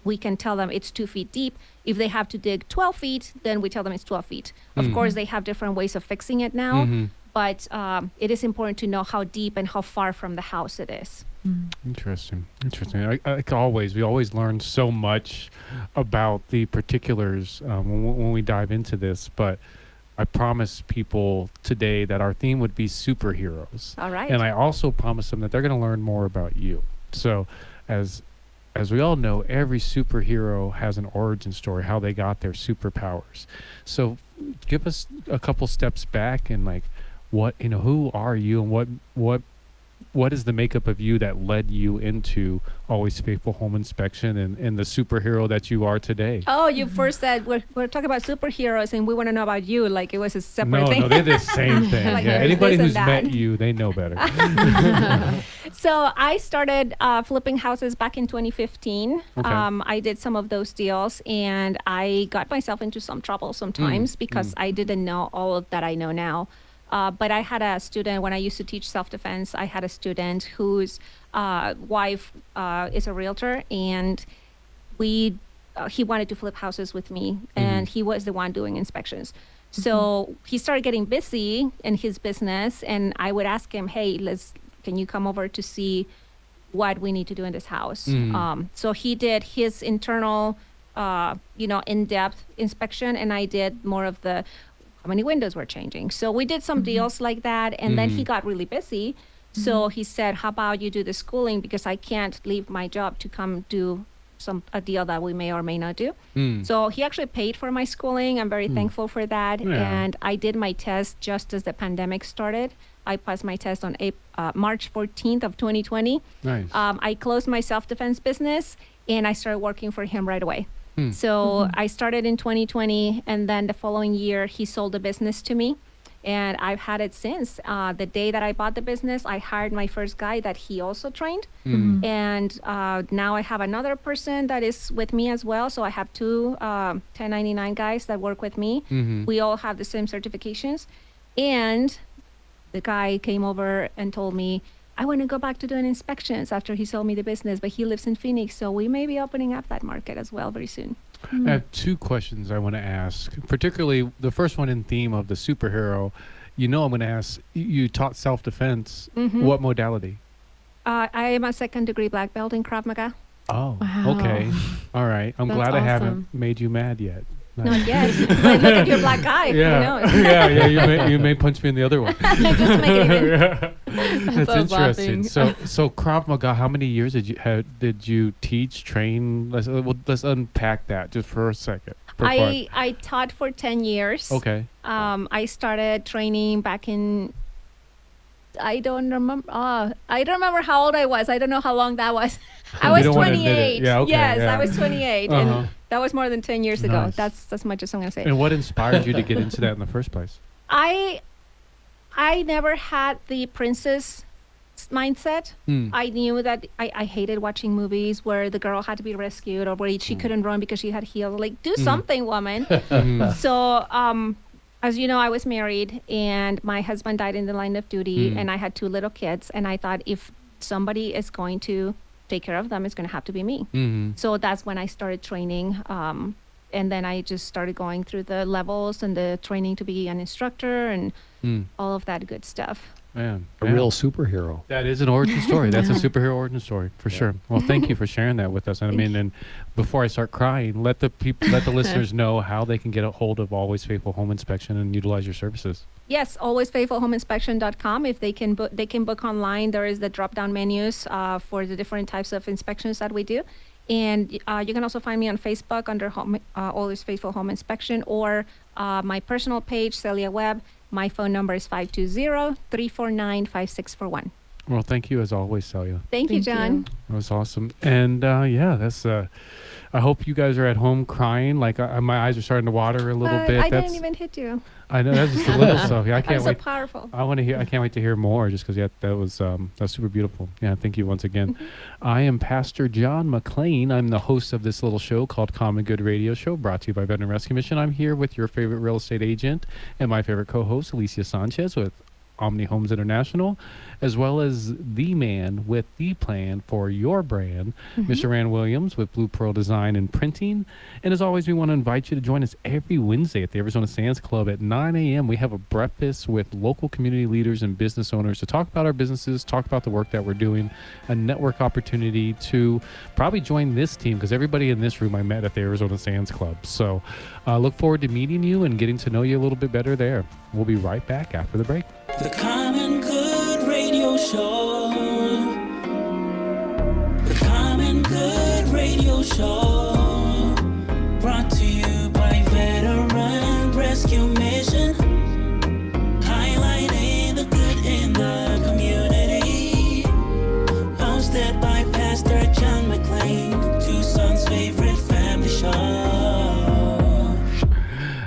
we can tell them it's 2 feet deep. If they have to dig 12 feet, then we tell them it's 12 feet. Of course, they have different ways of fixing it now, but it is important to know how deep and how far from the house it is. Interesting. Like always, we always learn so much about the particulars when we dive into this, but I promised people today that our theme would be superheroes. All right. And I also promised them that they're going to learn more about you. So as we all know, every superhero has an origin story, how they got their superpowers. So give us a couple steps back and who are you and what is the makeup of you that led you into Always Faithful Home Inspection and the superhero that you are today? Oh, you first said we're talking about superheroes and we want to know about you, like it was a separate thing. No, they're the same thing. Like, yeah, there's anybody this who's and met that. you, they know better. So I started flipping houses back in 2015. Okay. I did some of those deals and I got myself into some trouble sometimes because I didn't know all of that I know now. But I had a student, when I used to teach self-defense, I had a student whose wife is a realtor, and he wanted to flip houses with me, and he was the one doing inspections. So he started getting busy in his business, and I would ask him, hey, can you come over to see what we need to do in this house? So he did his internal, in-depth inspection, and I did more of the how many windows were changing. So we did some deals like that, and then he got really busy. So he said, how about you do the schooling, because I can't leave my job to come do a deal that we may or may not do. So he actually paid for my schooling. I'm very thankful for that. Yeah. And I did my test just as the pandemic started. I passed my test on March 14th of 2020. Nice. I closed my self-defense business and I started working for him right away. So I started in 2020, and then the following year he sold the business to me, and I've had it since. The day that I bought the business, I hired my first guy that he also trained, and now I have another person that is with me as well. So I have two 1099 guys that work with me. We all have the same certifications, and the guy came over and told me, I want to go back to doing inspections after he sold me the business, but he lives in Phoenix, so we may be opening up that market as well very soon. I have two questions I want to ask, particularly the first one in theme of the superhero. I'm going to ask, you taught self-defense. What modality? I am a second-degree black belt in Krav Maga. Oh, Wow. okay. All right. I'm That's glad I haven't awesome. made you mad yet. Not yet. But look at your black eye. Yeah. Who knows? yeah. You may punch me in the other one. Just to make it even. Yeah. That's I was interesting. laughing. So Krav Maga, how many years did you teach, train? Let's unpack that just for a second. I taught for 10 years. Okay. I started training back in. I don't remember. I don't remember how old I was. I don't know how long that was. I You was don't wanna admit it. 28. Yeah, okay, yes, yeah. I was 28, Uh-huh. and that was more than 10 years ago. Nice. That's as much as I'm gonna say. And what inspired you to get into that in the first place? I never had the princess mindset. Hmm. I knew that I hated watching movies where the girl had to be rescued or where she couldn't run because she had heels. Like, do something, woman. Mhm. So, as you know, I was married and my husband died in the line of duty, and I had 2 little kids. And I thought, if somebody is going to take care of them, it's going to have to be me. Mhm. So that's when I started training. And then I just started going through the levels and the training to be an instructor and Mm. all of that good stuff. Man, A yeah. real superhero. That is an origin story. That's a superhero origin story for sure. Well, thank you for sharing that with us. And I mean, and before I start crying, let the listeners know how they can get a hold of Always Faithful Home Inspection and utilize your services. Yes, alwaysfaithfulhomeinspection.com. If they can book online. There is the drop-down menus for the different types of inspections that we do. And you can also find me on Facebook under Always Faithful Home Inspection, or my personal page, Celia Webb. My phone number is 520-349-5641. Well, thank you as always, Celia. Thank you, John. That was awesome. And yeah, that's. I hope you guys are at home crying. Like my eyes are starting to water a little bit. I That's, didn't even hit you. I know that's just a little stuff. Yeah, I I'm can't so wait. powerful. I want to hear. I can't wait to hear more. Just because that was super beautiful. Yeah, thank you once again. I am Pastor John McClain. I'm the host of this little show called Common Good Radio Show, brought to you by Veteran Rescue Mission. I'm here with your favorite real estate agent and my favorite co-host, Alicia Sanchez with Omni Homes International, as well as the man with the plan for your brand, Mr. Rand Williams with Blue Pearl Design and Printing. And as always, we want to invite you to join us every Wednesday at the Arizona Sands Club at 9 a.m. We have a breakfast with local community leaders and business owners to talk about our businesses, talk about the work that we're doing, a network opportunity to probably join this team, because everybody in this room I met at the Arizona Sands Club. So look forward to meeting you and getting to know you a little bit better there. We'll be right back after the break. The Common Good Radio Show. The Common Good Radio Show. Brought to you by Veteran Rescue Mission. Highlighting the good in the community. Hosted by Pastor John McClain, Tucson's favorite family show.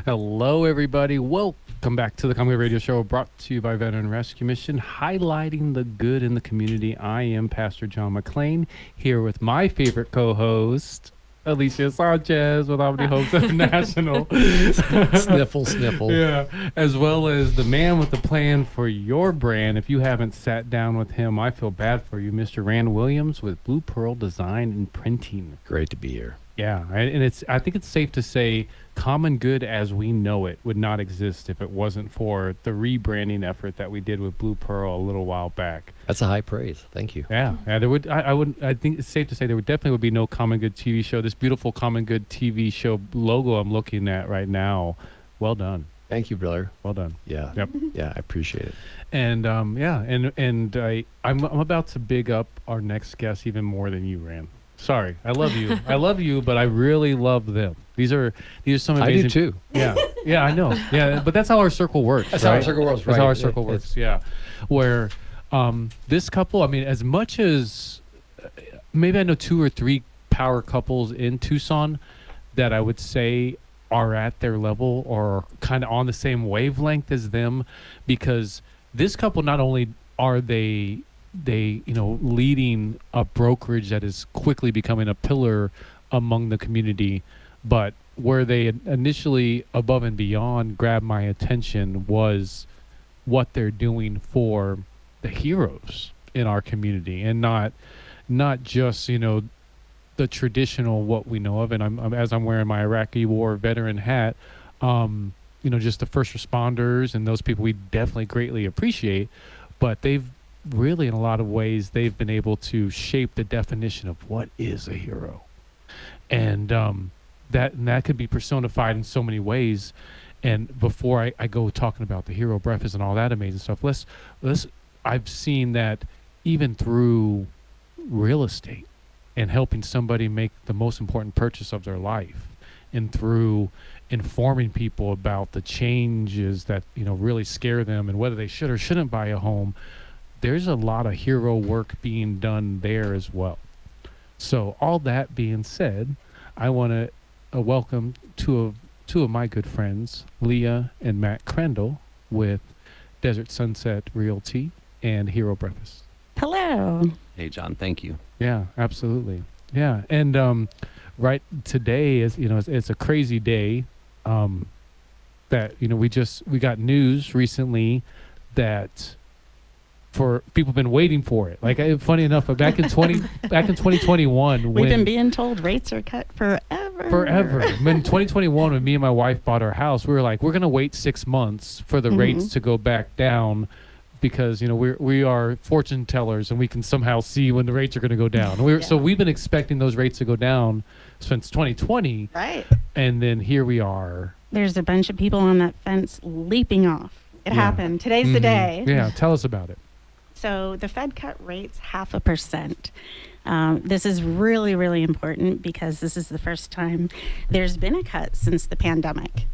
Hello, everybody. Welcome back to the Common Good Radio Show, brought to you by Veteran Rescue Mission, highlighting the good in the community. I am Pastor John McClain, here with my favorite co-host, Alicia Sanchez with Omni Homes International. Sniffle, sniffle. Yeah, as well as the man with the plan for your brand. If you haven't sat down with him, I feel bad for you, Mr. Rand Williams with Blue Pearl Design and Printing. Great to be here. Yeah, and I think it's safe to say Common Good as we know it would not exist if it wasn't for the rebranding effort that we did with Blue Pearl a little while back. That's a high praise. Thank you. Yeah, there would. I think it's safe to say there would definitely be no Common Good TV show. This beautiful Common Good TV show logo I'm looking at right now. Well done. Thank you, brother. Well done. Yeah. Yep. Yeah, I appreciate it. And I'm about to big up our next guest even more than you, Rand. Sorry, I love you. I love you, but I really love them. These are some amazing. I do too. Yeah, yeah, I know. Yeah, but that's how our circle works. That's right? how our circle works, That's how right. our circle works. Yeah, where this couple. I mean, as much as maybe I know 2 or 3 power couples in Tucson that I would say are at their level or kind of on the same wavelength as them, because this couple, not only are they leading a brokerage that is quickly becoming a pillar among the community, but where they initially above and beyond grabbed my attention was what they're doing for the heroes in our community, and not just the traditional what we know of. And I'm as I'm wearing my Iraqi war veteran hat, just the first responders and those people we definitely greatly appreciate, but they've really, in a lot of ways, they've been able to shape the definition of what is a hero. And that could be personified in so many ways. And before I go talking about the hero breakfast and all that amazing stuff, I've seen that even through real estate and helping somebody make the most important purchase of their life, and through informing people about the changes that, you know, really scare them and whether they should or shouldn't buy a home, there's a lot of hero work being done there as well. So all that being said, I want to welcome two of my good friends, Leah and Matt Crandall, with Desert Sunset Realty and Hero Breakfast. Hello. Hey, John, thank you. Yeah, absolutely. Yeah. And right today is, you know, it's a crazy day. That, you know, we got news recently that for people have been waiting for it. Like, funny enough, back in 2021, We've been being told rates are cut forever. When 2021, when me and my wife bought our house, we were like, we're going to wait 6 months for the rates to go back down, because, you know, we are fortune tellers and we can somehow see when the rates are going to go down. So we've been expecting those rates to go down since 2020. Right. And then here we are. There's a bunch of people on that fence leaping off. It happened. Today's the day. Yeah. Tell us about it. So the Fed cut rates 0.5%. This is really, really important because this is the first time there's been a cut since the pandemic.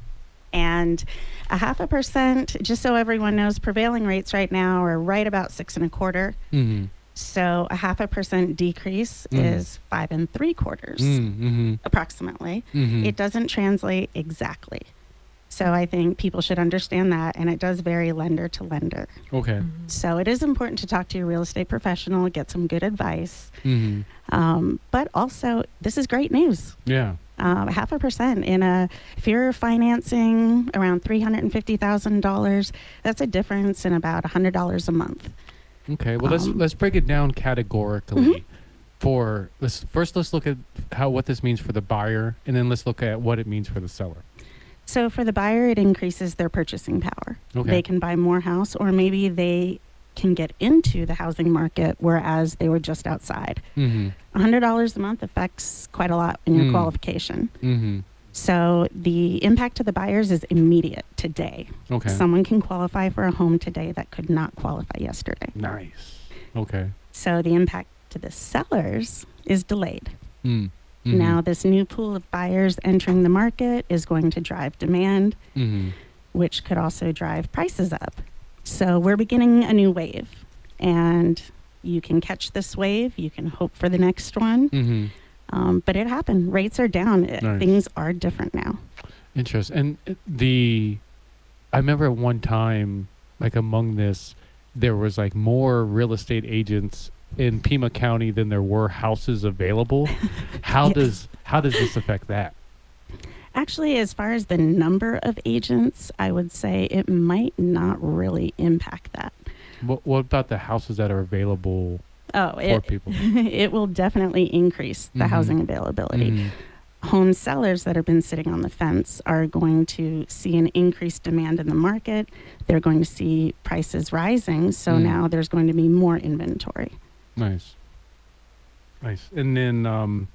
And 0.5%, just so everyone knows, prevailing rates right now are right about 6.25%. Mm-hmm. So 0.5% decrease is 5 3/4, approximately. Mm-hmm. It doesn't translate exactly. So I think people should understand that, and it does vary lender to lender. Okay. So it is important to talk to your real estate professional, get some good advice. Mm-hmm. But also, this is great news. Yeah. 0.5% if you're financing around $350,000, that's a difference in about $100 a month. Okay. Well, let's break it down categorically. Let's look at what this means for the buyer, and then let's look at what it means for the seller. So for the buyer, it increases their purchasing power. Okay. They can buy more house, or maybe they can get into the housing market, whereas they were just outside. Mm-hmm. $100 a month affects quite a lot in your qualification. Mm-hmm. So the impact to the buyers is immediate today. Okay. Someone can qualify for a home today that could not qualify yesterday. Nice. Okay. So the impact to the sellers is delayed. Mm-hmm. Now, this new pool of buyers entering the market is going to drive demand, which could also drive prices up. So we're beginning a new wave, and you can catch this wave. You can hope for the next one. Mm-hmm. But it happened. Rates are down. Nice. Things are different now. Interesting. And I remember at one time, like among this, there was like more real estate agents in Pima County than there were houses available. How does this affect that? Actually, as far as the number of agents, I would say it might not really impact that. What about the houses that are available for people? It will definitely increase the housing availability. Home sellers that have been sitting on the fence are going to see an increased demand in the market. They're going to see prices rising. So now there's going to be more inventory. Nice. And then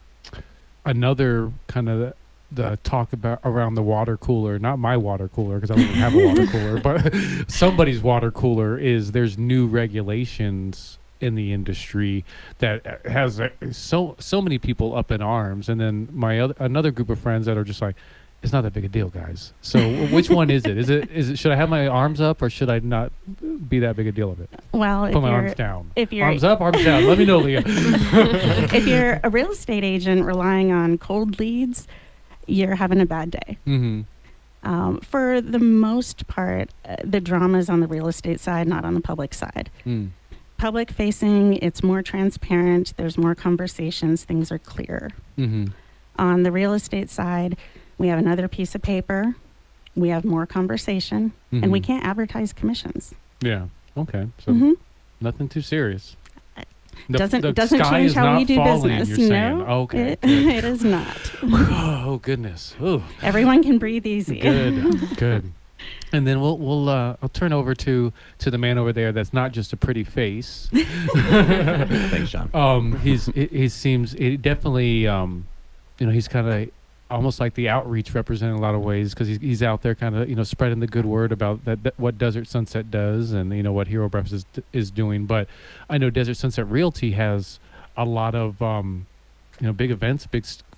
another kind of the talk about around the water cooler, not my water cooler because I don't even have a water cooler, but somebody's water cooler, is there's new regulations in the industry that has so many people up in arms. And then another group of friends that are just like, it's not that big a deal, guys. So which one is it? Is it should I have my arms up, or should I not be that big a deal of it? Well, put my arms down. If you're arms up, arms down. Let me know, Leah. If you're a real estate agent relying on cold leads, you're having a bad day. Mm-hmm. For the most part, the drama is on the real estate side, not on the public side. Public facing, it's more transparent. There's more conversations. Things are clearer. Mm-hmm. On the real estate side, we have another piece of paper. We have more conversation, and we can't advertise commissions. Yeah. Okay. So nothing too serious. Doesn't sky change is how not we do falling, business. you're No, saying. Okay. it is not. Oh goodness. Ooh. Everyone can breathe easy. Good. And then I'll turn over to the man over there that's not just a pretty face. Thanks, John. He seems definitely he's kind of almost like the outreach representative in a lot of ways, because he's out there kind of spreading the good word about that what Desert Sunset does, and what Hero Breakfast is doing. But I know Desert Sunset Realty has a lot of big events,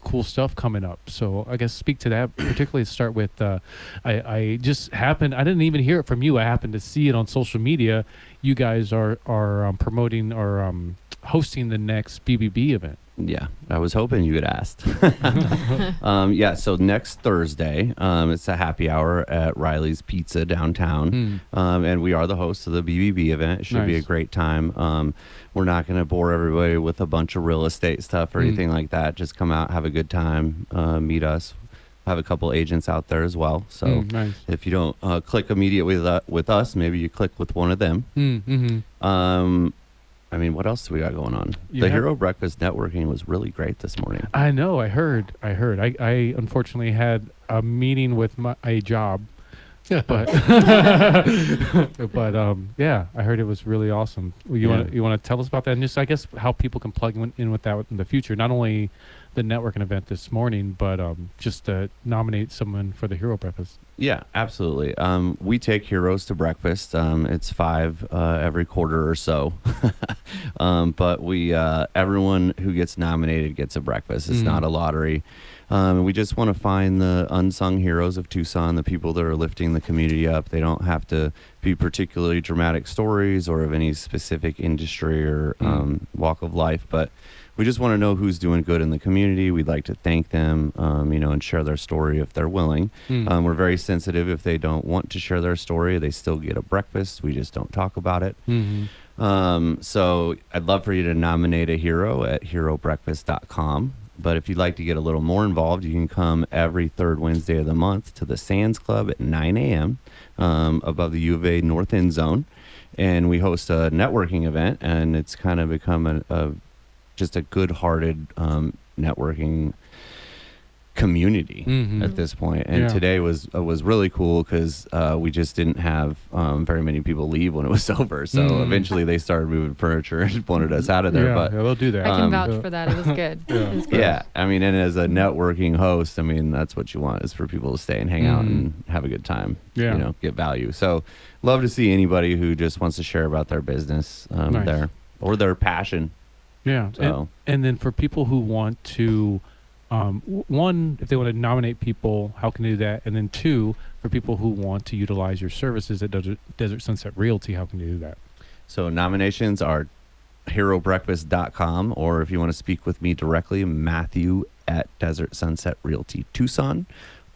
cool stuff coming up. So I guess speak to that, particularly to start with. I didn't even hear it from you. I happened to see it on social media. You guys are promoting or hosting the next BBB event. Yeah, I was hoping you had asked. So next Thursday, it's a happy hour at Riley's Pizza downtown, and we are the hosts of the BBB event. It should be a great time. We're not going to bore everybody with a bunch of real estate stuff or anything like that. Just come out, have a good time, meet us. Have a couple agents out there as well. So if you don't click immediately with us, maybe you click with one of them. I mean, what else do we got going on? The Hero Breakfast networking was really great this morning. I know. I heard. I unfortunately had a meeting with a job, but yeah, I heard it was really awesome. You want to tell us about that, and just I guess how people can plug in with that in the future? Not only the networking event this morning, but just to nominate someone for the Hero Breakfast. Yeah, absolutely. We take heroes to breakfast. It's 5 every quarter or so. But everyone who gets nominated gets a breakfast. It's not a lottery. We just want to find the unsung heroes of Tucson, the people that are lifting the community up. They don't have to be particularly dramatic stories or of any specific industry or walk of life, but we just want to know who's doing good in the community. We'd like to thank them, and share their story if they're willing. We're very sensitive. If they don't want to share their story, they still get a breakfast. We just don't talk about it. So I'd love for you to nominate a hero at herobreakfast.com. But if you'd like to get a little more involved, you can come every third Wednesday of the month to the Sands Club at 9 a.m. Above the U of A North End Zone. And we host a networking event, and it's kind of become just a good-hearted networking community at this point. And today was really cool because we just didn't have very many people leave when it was over. So eventually they started moving furniture and wanted us out of there. But they'll do that. I can vouch for that. It was good. It was good. Yeah, I mean, and as a networking host, I mean, that's what you want, is for people to stay and hang out and have a good time. Get value. So love to see anybody who just wants to share about their business there or their passion. Yeah. So. And then for people who want to, one, if they want to nominate people, how can they do that? And then 2, for people who want to utilize your services at Desert Sunset Realty, how can you do that? So nominations are herobreakfast.com, or if you want to speak with me directly, Matthew at Desert Sunset Realty Tucson,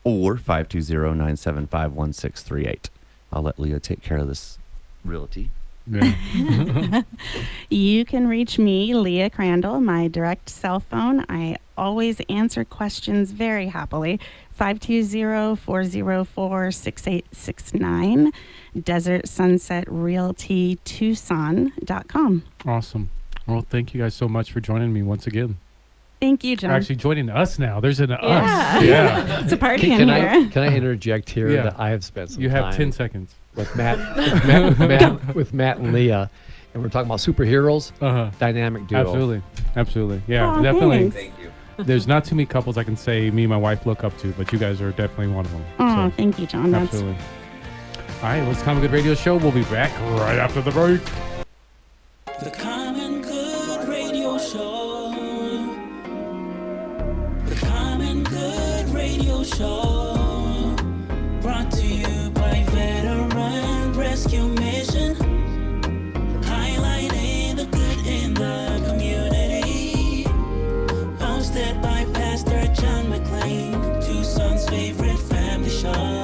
or 520-975-1638. I'll let Leah take care of this realty. Yeah. You can reach me, Leah Crandall, my direct cell phone. I always answer questions very happily. 520-404-6869, Desert Sunset Realty Tucson.com. Awesome. Well, thank you guys so much for joining me once again. Thank you, John. Actually joining us now. There's an us. Yeah. It's a party in here. Can I interject here that I have spent some time. You have 10 seconds. With Matt and Leah, and we're talking about superheroes, dynamic duo. Absolutely. Yeah, oh, definitely. Thanks. Thank you. There's not too many couples I can say me and my wife look up to, but you guys are definitely one of them. Oh, so, thank you, John. Absolutely. All right, well, it's Common Good Radio Show. We'll be back right after the break. The Common Good Radio Show. The Common Good Radio Show. Brought to you by Veteran Rescue Mission. Highlighting the good in the community. Hosted by Pastor John McClain, Tucson's favorite family show.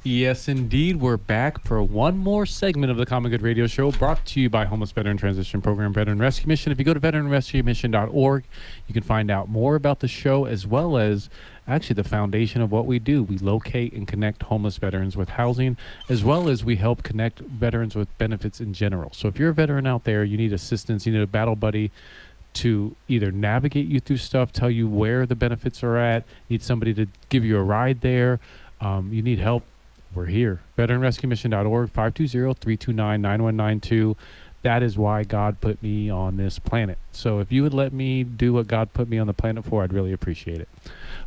Yes, indeed. We're back for one more segment of the Common Good Radio Show, brought to you by Homeless Veteran Transition Program Veteran Rescue Mission. If you go to veteranrescuemission.org, you can find out more about the show, as well as actually the foundation of what we do. We locate and connect homeless veterans with housing, as well as we help connect veterans with benefits in general. So if you're a veteran out there, you need assistance, you need a battle buddy to either navigate you through stuff, tell you where the benefits are at, need somebody to give you a ride there, you need help, we're here. VeteranRescueMission.org, 520-329-9192. That is why God put me on this planet. So if you would let me do what God put me on the planet for, I'd really appreciate it.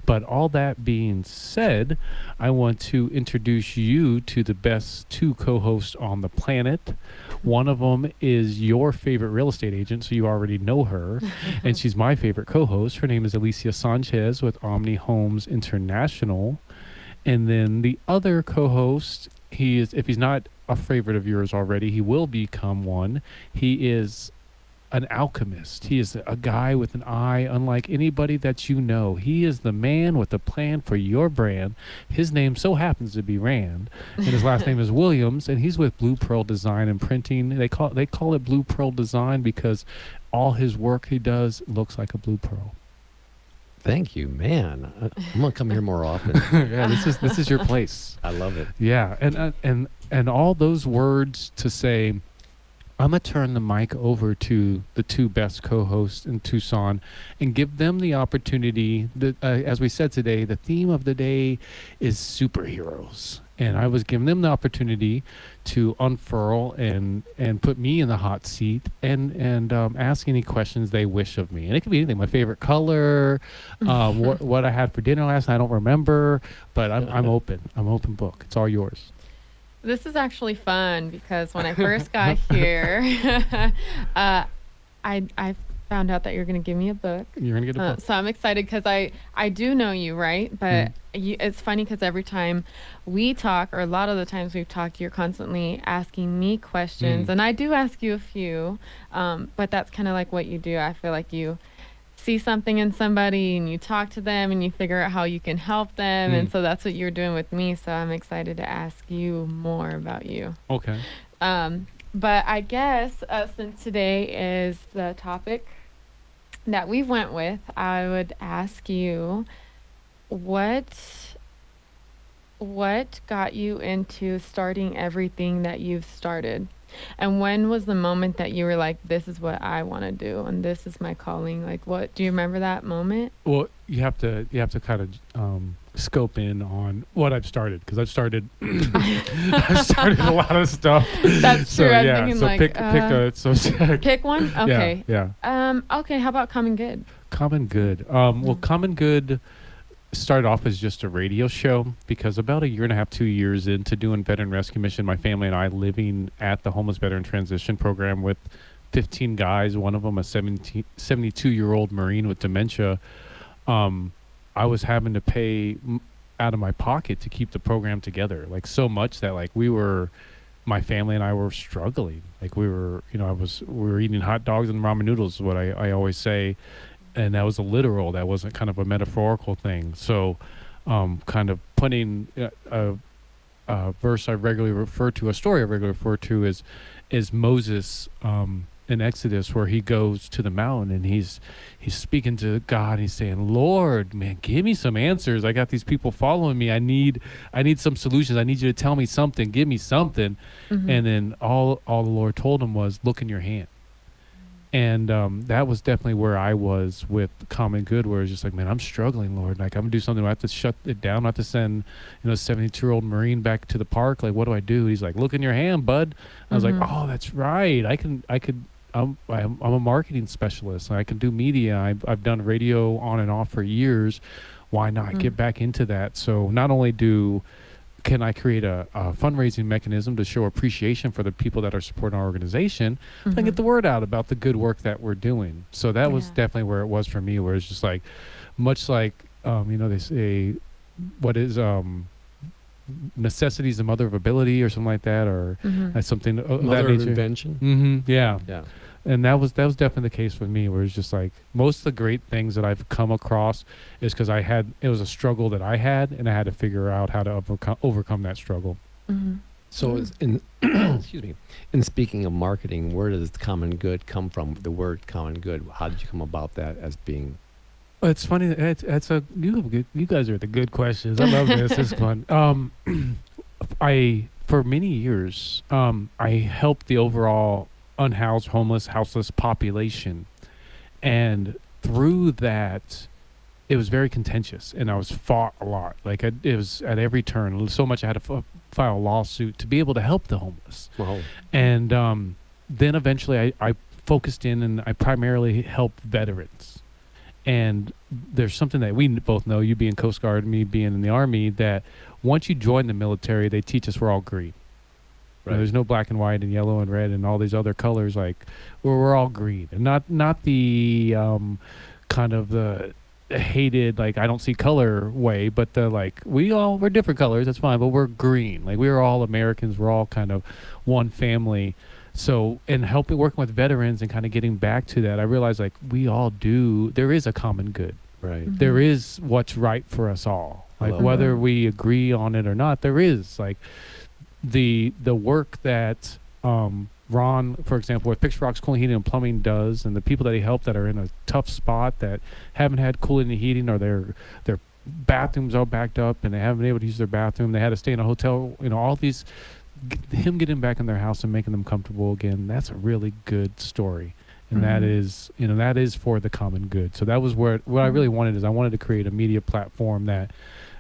But all that being said, I want to introduce you to the best two co-hosts on the planet. One of them is your favorite real estate agent, so you already know her. And she's my favorite co-host. Her name is Alicia Sanchez with Omni Homes International. And then the other co-host, he is, if he's not a favorite of yours already, he will become one. He is an alchemist. He is a guy with an eye unlike anybody that you know. He is the man with a plan for your brand. His name so happens to be Rand, and his last name is Williams, and he's with Blue Pearl Design and Printing. They call it Blue Pearl Design because all his work he does looks like a blue pearl. Thank you, man. I'm gonna come here more often. Yeah, this is your place. I love it. Yeah, and all those words to say, I'm going to turn the mic over to the two best co-hosts in Tucson and give them the opportunity. As we said today, the theme of the day is superheroes. And I was giving them the opportunity to unfurl and put me in the hot seat and ask any questions they wish of me. And it could be anything. My favorite color, what I had for dinner last night, I don't remember. But I'm open. I'm open book. It's all yours. This is actually fun because when I first got here, I found out that you're going to give me a book. You're going to get a book. So I'm excited because I do know you, right? But it's funny because every time we talk, or a lot of the times we've talked, you're constantly asking me questions. And I do ask you a few, but that's kind of like what you do. I feel like you see something in somebody and you talk to them and you figure out how you can help them. And so that's what you're doing with me. So I'm excited to ask you more about you. Okay. But I guess since today is the topic that we went with, I would ask you what got you into starting everything that you've started? And when was the moment that you were like, this is what I want to do and this is my calling? Like, what do you remember that moment? Well, you have to kind of scope in on what I've started, because I've started I've started a lot of stuff. That's true. I'm thinking so like pick one. Okay. Yeah. Okay. How about Common Good? Common Good. Well, Common Good started off as just a radio show because about 1.5 years, 2 years into doing Veteran Rescue Mission, my family and I living at the Homeless Veteran Transition Program with 15 guys, one of them a 72-year-old Marine with dementia. I was having to pay out of my pocket to keep the program together, like so much that like my family and I were struggling. Like we were eating hot dogs and ramen noodles is what I always say. And that was a literal, that wasn't kind of a metaphorical thing. So kind of putting a verse I regularly refer to, a story I regularly refer to is Moses in Exodus, where he goes to the mountain and he's speaking to God. And he's saying, Lord, man, give me some answers. I got these people following me. I need some solutions. I need you to tell me something. Give me something. And then all the Lord told him was, look in your hand. And that was definitely where I was with Common Good, where it's just like, man, I'm struggling, Lord. Like, I'm going to do something. I have to shut it down. I have to send, a 72-year-old Marine back to the park. Like, what do I do? He's like, look in your hand, bud. I was like, oh, that's right. I'm a marketing specialist. I can do media. I've done radio on and off for years. Why not get back into that? So not only can I create a fundraising mechanism to show appreciation for the people that are supporting our organization, but I get the word out about the good work that we're doing. So that was definitely where it was for me, where it's just like, much like, they say, what is necessity is the mother of ability or something like that, or something of Mother that of nature. invention. Yeah. And that was definitely the case with me, where it's just like most of the great things that I've come across is because it was a struggle that I had, and I had to figure out how to overcome that struggle. So excuse me, in speaking of marketing, where does Common Good come from? The word Common Good, how did you come about that as being? It's funny. You guys are the good questions. I love this. This is fun. For many years, I helped the overall unhoused, homeless, houseless population, and through that, it was very contentious, and I was fought a lot. Like it was at every turn, so much I had to file a lawsuit to be able to help the homeless. Wow. And then eventually I focused in, and I primarily help veterans. And there's something that we both know, you being Coast Guard, me being in the Army, that once you join the military, they teach us we're all green. You know, there's no black and white and yellow and red and all these other colors. Like we're all green, and not the kind of the hated, like I don't see color way, but the like we're different colors. That's fine, but we're green. Like we're all Americans. We're all kind of one family. So in working with veterans and kind of getting back to that, I realized like we all do. There is a common good. Right. Mhm. There is what's right for us all. Like love whether that. we agree on it or not, there is like the work that Ron, for example, with Picture Rocks Cooling, Heating, and Plumbing does, and the people that he helped that are in a tough spot that haven't had cooling and heating, or their bathrooms are backed up and they haven't been able to use their bathroom. They had to stay in a hotel. You know, all these, him getting back in their house and making them comfortable again. That's a really good story. And that is, that is for the common good. So that was what I really wanted is I wanted to create a media platform that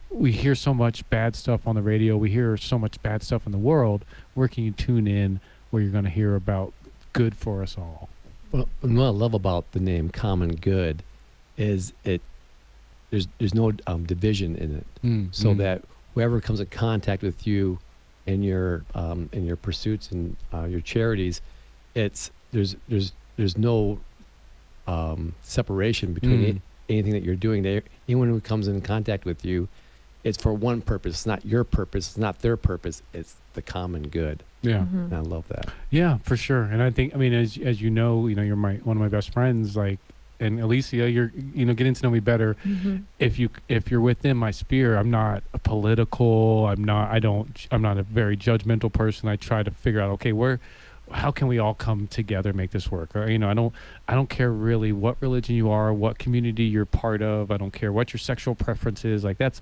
we hear so much bad stuff on the radio. We hear so much bad stuff in the world. Where can you tune in where you're going to hear about good for us all? Well, and what I love about the name Common Good is there's no division in it, so that whoever comes in contact with you in your pursuits and your charities, there's no separation between anything that you're doing. Anyone who comes in contact with you, it's for one purpose. It's not your purpose. It's not their purpose. It's the common good. Yeah. And I love that. Yeah, for sure. And I think, I mean, as you know, you're one of my best friends, like, and Alicia, you're, getting to know me better. Mm-hmm. If you're within my sphere, I'm not a political, I'm not a very judgmental person. I try to figure out, okay, how can we all come together, make this work? Or, I don't care really what religion you are, what community you're part of. I don't care what your sexual preference is. Like that's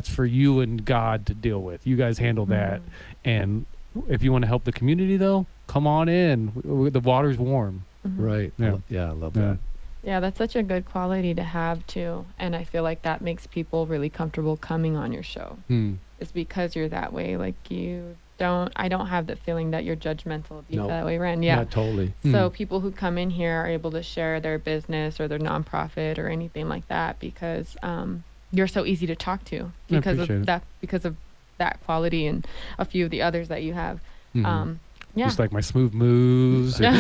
for you and God to deal with. You guys handle that. And if you want to help the community though, come on in. The water's warm. Right. Yeah. I love that. Yeah, that's such a good quality to have too. And I feel like that makes people really comfortable coming on your show. It's because you're that way. Like I don't have the feeling that you're judgmental if you feel that way, Ren. Yeah. Not totally. So people who come in here are able to share their business or their nonprofit or anything like that because you're so easy to talk to because of that quality and a few of the others that you have. Yeah. Just like my smooth moves. Okay.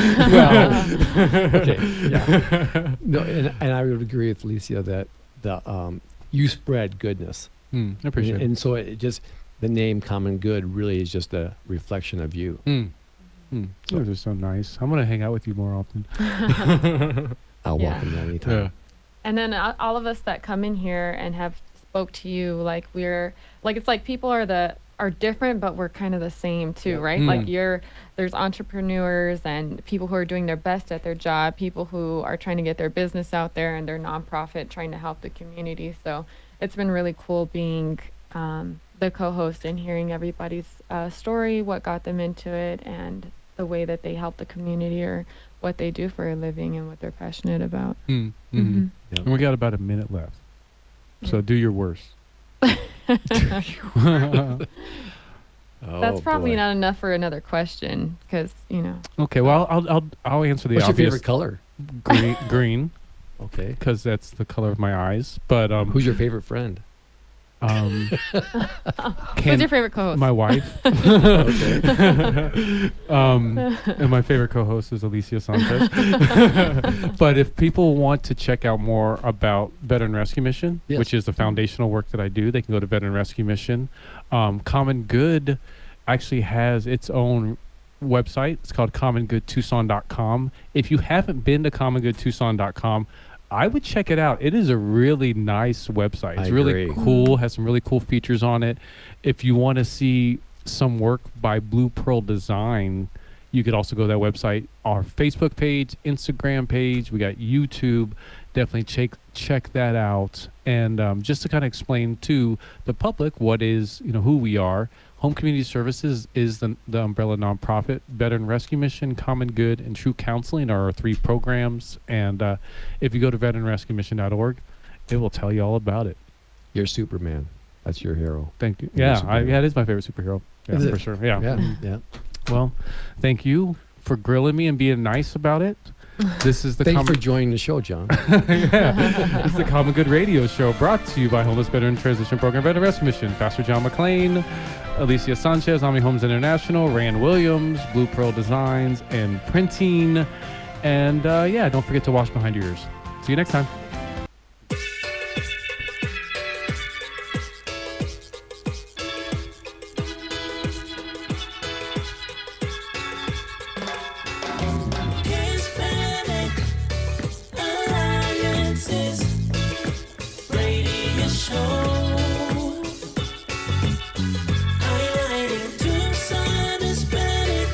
Yeah. No, and I would agree with Alicia that you spread goodness. I appreciate it. And so the name Common Good really is just a reflection of you. Those are so nice. I'm going to hang out with you more often. I'll welcome you anytime. Yeah. And then all of us that come in here and have spoke to you, like it's like people are different, but we're kind of the same too, right? Like there's entrepreneurs and people who are doing their best at their job, people who are trying to get their business out there and their nonprofit, trying to help the community. So it's been really cool being the co-host and hearing everybody's story, what got them into it, and the way that they help the community or what they do for a living and what they're passionate about. And we got about a minute left. So do your worst. That's probably not enough for another question because Okay, well I'll answer the What's obvious. your favorite color? Green. Okay. Because that's the color of my eyes. But who's your favorite friend? Who's your favorite co-host? My wife. And my favorite co-host is Alicia Sanchez. But if people want to check out more about Veteran Rescue Mission, which is the foundational work that I do, they can go to Veteran Rescue Mission. Common Good actually has its own website. It's called commongoodtucson.com. If you haven't been to commongoodtucson.com, I would check it out. It is a really nice website. It's really cool, has some really cool features on it. If you want to see some work by Blue Pearl Design, you could also go to that website. Our Facebook page, Instagram page, we got YouTube. Definitely check that out. And just to kind of explain to the public what is, who we are. Home Community Services is the umbrella nonprofit. Veteran Rescue Mission, Common Good, and True Counseling are our 3 programs. And if you go to veteranrescuemission.org, it will tell you all about it. You're Superman. That's your hero. Thank you. You're Yeah, Superhero. yeah, it is my favorite superhero. Yeah, Is it? for sure. Yeah. Yeah, yeah. Well, thank you for grilling me and being nice about it. This is the Thank you for joining the show, John. yeah. This is the Common Good Radio Show, brought to you by Homeless Veteran Transition Program Veteran Rescue Mission. Pastor John McClain, Alicia Sanchez, Ami Homes International, Rand Williams, Blue Pearl Designs and Printing. And yeah, don't forget to wash behind your ears. See you next time. Hispanic Alliances Radio Show. Highlighting Tucson Hispanic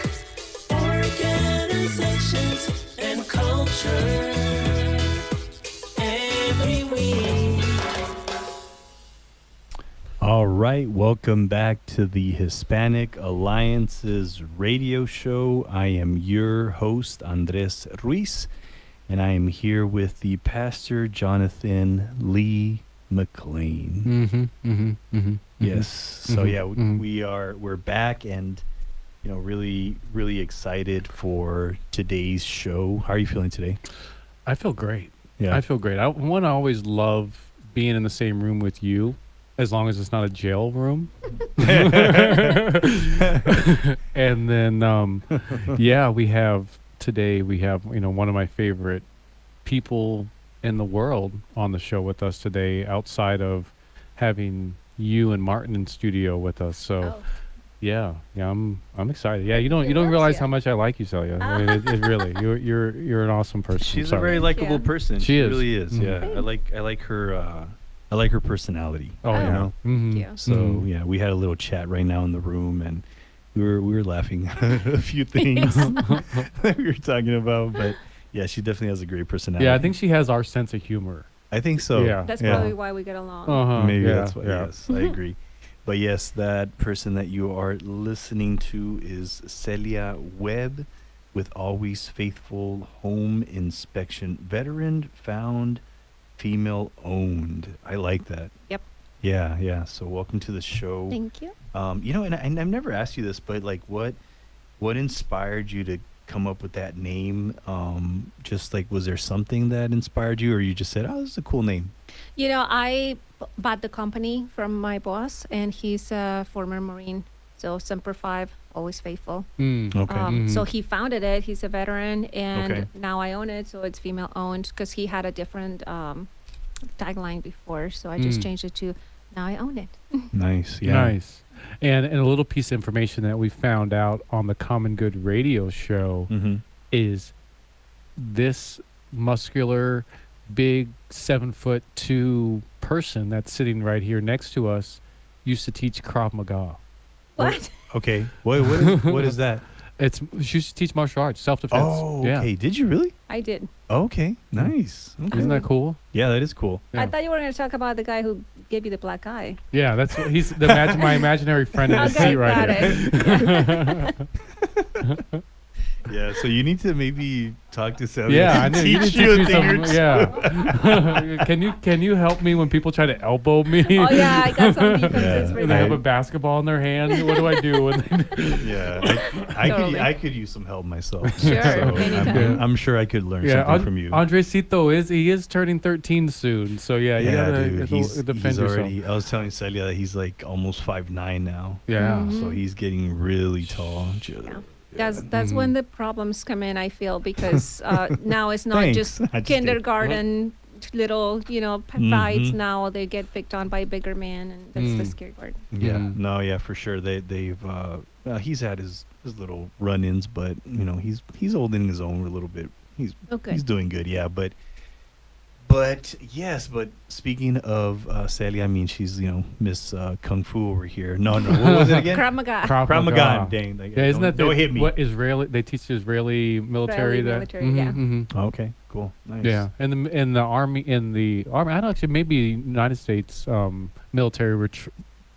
organizations and culture every week. All right, welcome back to the Hispanic Alliances radio show. I am your host, Andres Ruiz, and I am here with the Pastor Jonathan Lee McClain. Mm-hmm, mm-hmm, mm-hmm. Yes. So yeah, mhm. we're back, and really excited for today's show. How are you feeling today? I feel great. Yeah. I feel great. I always love being in the same room with you, as long as it's not a jail room. And then, yeah, we have one of my favorite people in the world on the show with us today, outside of having you and Martin in studio with us. So, yeah, I'm excited. Yeah, you don't realize how much I like you, Celia. I mean, it really, you're an awesome person. She's a Sorry. very likable person. She is. Really is. Mhm. Yeah, I like her. I like her personality. Oh, you yeah. know? Mhm. So Mhm. yeah, we had a little chat right now in the room, and we were laughing at a few things that we were talking about. But yeah, she definitely has a great personality. Yeah, I think she has our sense of humor. I think so. Yeah. That's yeah. probably why we get along. Uh-huh. Maybe Yeah, that's why. yeah. Yes, I agree. But yes, that person that you are listening to is Celia Webb with Always Faithful Home Inspection. Veteran found, female owned. I like that. Yep. Yeah, yeah. So welcome to the show. Thank you. And I've never asked you this, but like, what inspired you to come up with that name? Just like, was there something that inspired you, or you just said, "Oh, this is a cool name"? You know, I bought the company from my boss, and he's a former Marine. So Semper Fi, always faithful. Okay. So he founded it. He's a veteran, and Okay. now I own it. So it's female owned, because he had a different tagline before. So I just changed it to now I own it. Nice. Yeah. Nice. And a little piece of information that we found out on the Common Good Radio Show Mm-hmm. is this muscular, big 7'2" person that's sitting right here next to us used to teach Krav Maga. What? Okay. What is that? She used to teach martial arts, self-defense. Oh, Yeah. okay. Did you really? I did. Okay. Nice. Okay. Isn't that cool? Yeah, that is cool. Yeah. I thought you were going to talk about the guy who gave you the black eye. Yeah, that's what he's my imaginary friend in the Okay, seat right got here. Yeah. So you need to maybe talk to Sally. Yeah, I know. You need to Teach you a teach me thing or some. Yeah. Can you help me when people try to elbow me? Oh yeah, I got some defenses for And they have a that. basketball in their hand. What do I do when they Yeah, I Totally. could use some help myself. Sure, So anytime. I'm sure I could learn Yeah, something from you. Andresito is turning 13 soon. So yeah, you Yeah, gotta dude, he's defend yourself. already. I was telling Celia that he's like almost 5'9" now. Yeah. So he's getting really tall. Yeah. That's when the problems come in, I feel, because now it's not Thanks. just I just did. kindergarten little, Mhm. fights. Now they get picked on by a bigger man, and that's the scary part. Yeah, Mhm. no, yeah, for sure. They've he's had his little run-ins, but he's holding his own a little bit. He's Okay. he's doing good, yeah. But yes, but speaking of Celia, I mean, she's Miss Kung Fu over here. No, what was it again? Krav Maga. Krav Maga. Dang, like, Yeah, isn't that don't hit me? what Israeli? They teach the Israeli military Israeli that. military, yeah. Okay, cool, nice. Yeah, and the army I don't know, actually maybe United States military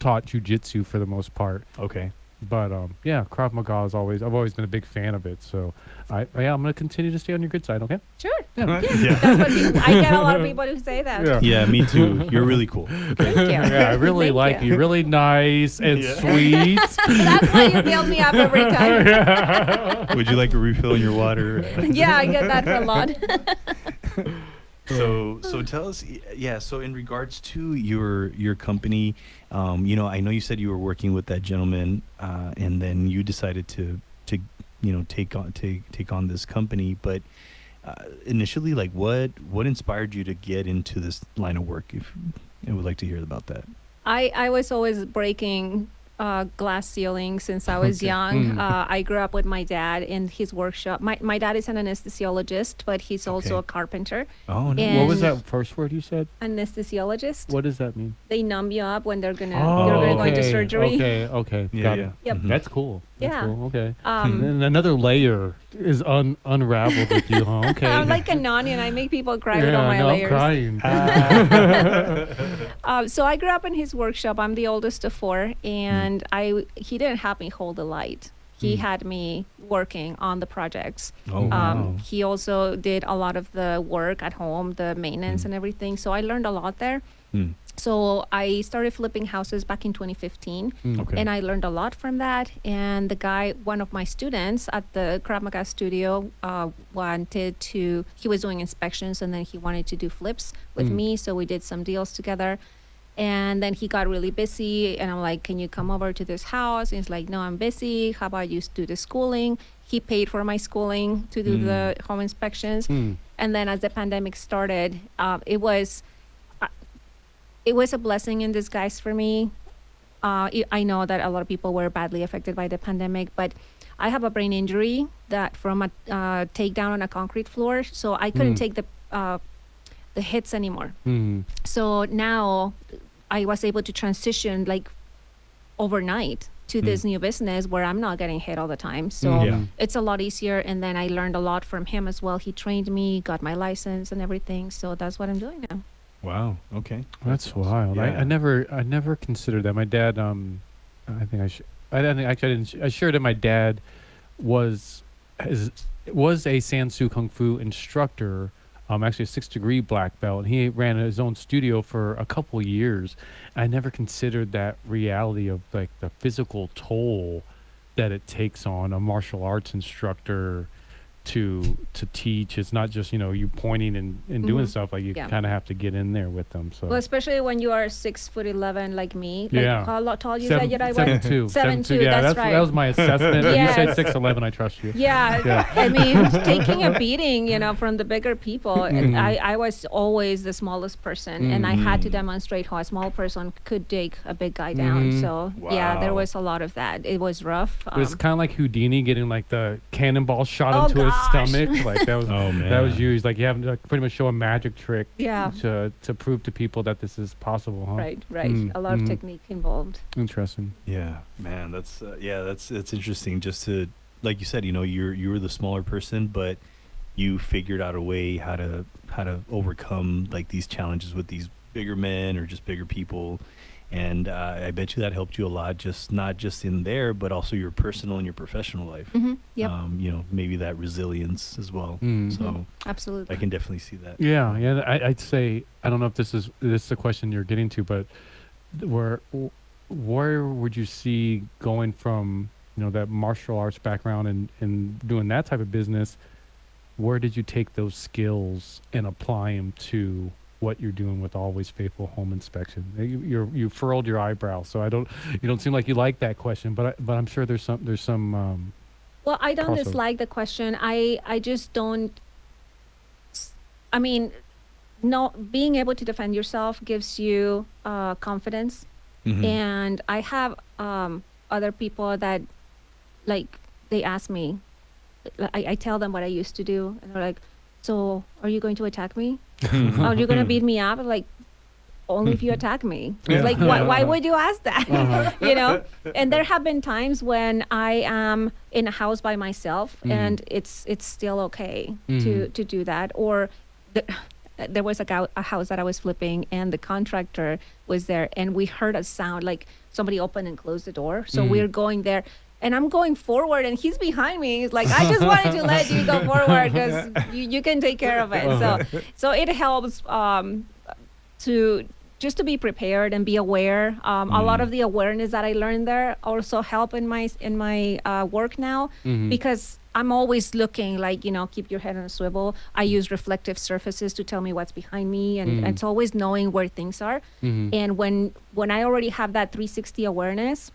taught jujitsu for the most part. Okay. But yeah, Krav Maga is always, I've always been a big fan of it. So I'm going to continue to stay on your good side. Okay. Sure. Yeah. That's what people, I get a lot of people who say that. Yeah. Yeah, me too. You're really cool. Thank you. Yeah, I really Thank like you. you. Really nice and Yeah. sweet. That's why you build me up every time. Would you like a refill in your water? Yeah, I get that for a lot. So tell us, yeah. So in regards to your company, you know, I know you said you were working with that gentleman, and then you decided to you know take on this company. But initially, like, what inspired you to get into this line of work? If I would like to hear about that. I was always breaking glass ceilings since I was Okay. young. I grew up with my dad in his workshop. My dad is an anesthesiologist, but he's also Okay. a carpenter. Oh, no. And- What was that first word you said? Anesthesiologist. What does that mean? They numb you up when they're gonna Oh, you're gonna go into okay, surgery. Okay. Yeah, Got yeah. it. Yep. Mhm. That's cool. That's Yeah. cool. Okay. Um, And then another layer is unraveled with you, huh? Okay. I'm like an onion. I make people cry with all yeah, my no, layers. I'm crying. So I grew up in his workshop. I'm the oldest of four, and he didn't have me hold the light. He had me working on the projects. Oh, wow. He also did a lot of the work at home, the maintenance and everything. So I learned a lot there. Hmm. So I started flipping houses back in 2015, Okay. and I learned a lot from that. And the guy, one of my students at the Krav Maga studio, he was doing inspections, and then he wanted to do flips with me. So we did some deals together. And then he got really busy, and I'm like, can you come over to this house? And he's like, no, I'm busy. How about you do the schooling? He paid for my schooling to do the home inspections. And then as the pandemic started, it was a blessing in disguise for me. I know that a lot of people were badly affected by the pandemic, but I have a brain injury that from a takedown on a concrete floor, so I couldn't take the hits anymore. So now I was able to transition like overnight to this new business where I'm not getting hit all the time. So Yeah. it's a lot easier. And then I learned a lot from him as well. He trained me, got my license and everything. So that's what I'm doing now. Wow. Okay. That's wild. Yeah. I never considered that. My dad, I think I should. I don't think actually I didn't. I shared that my dad was a Sansu Kung Fu instructor. Actually a 6th degree black belt, and he ran his own studio for a couple years. I never considered that reality of like the physical toll that it takes on a martial arts instructor to teach. It's not just, you pointing and doing stuff. Like you Yeah. kind of have to get in there with them. So Well, especially when you are 6'11" like me. Yeah. Like how tall you Seven- said I was? 7'2". 7'2", Yeah, that's right. that was my assessment. When you said Yes. 6'11", I trust you. Yeah, Yeah. I mean, taking a beating, from the bigger people, and I was always the smallest person, and I had to demonstrate how a small person could take a big guy down. So yeah, there Wow. was a lot of that. It was rough. It was kind of like Houdini getting like the cannonball shot Oh, into his gosh. stomach. Like that was Oh, man. that was you. He's like you have to pretty much show a magic trick Yeah. to prove to people that this is possible, huh? Right. A lot of mhm. technique involved. Interesting. Yeah, man, that's that's interesting. Just to, like you said, you were the smaller person, but you figured out a way how to overcome like these challenges with these bigger men or just bigger people, and I bet you that helped you a lot. Just not just in there, but also your personal and your professional life. Yep. Maybe that resilience as well. Mm. So Absolutely. I can definitely see that. Yeah. I'd say I don't know if this is the question you're getting to, but where would you see going from that martial arts background and doing that type of business? Where did you take those skills and apply them to what you're doing with Always Faithful Home Inspection? You furrowed your eyebrow, so you don't seem like you like that question, but I'm sure there's some. Well, I don't crossover. dislike the question. I just don't. I mean, no, being able to defend yourself gives you confidence. Mhm. And I have other people that, like, they ask me, I tell them what I used to do, and they're like, "So, are you going to attack me? Are you going to beat me up?" Like, only if you attack me. Yeah. It's like, why would you ask that? Uh-huh. And there have been times when I am in a house by myself, and it's still okay to do that. Or there was a house that I was flipping, and the contractor was there, and we heard a sound like somebody opened and closed the door. So we're going there, and I'm going forward, and he's behind me. He's like, I just wanted to let you go forward because you can take care of it. So it helps to be prepared and be aware. A lot of the awareness that I learned there also help in my work now, because I'm always looking, like, keep your head on a swivel. I use reflective surfaces to tell me what's behind me, and it's always knowing where things are. And when I already have that 360 awareness,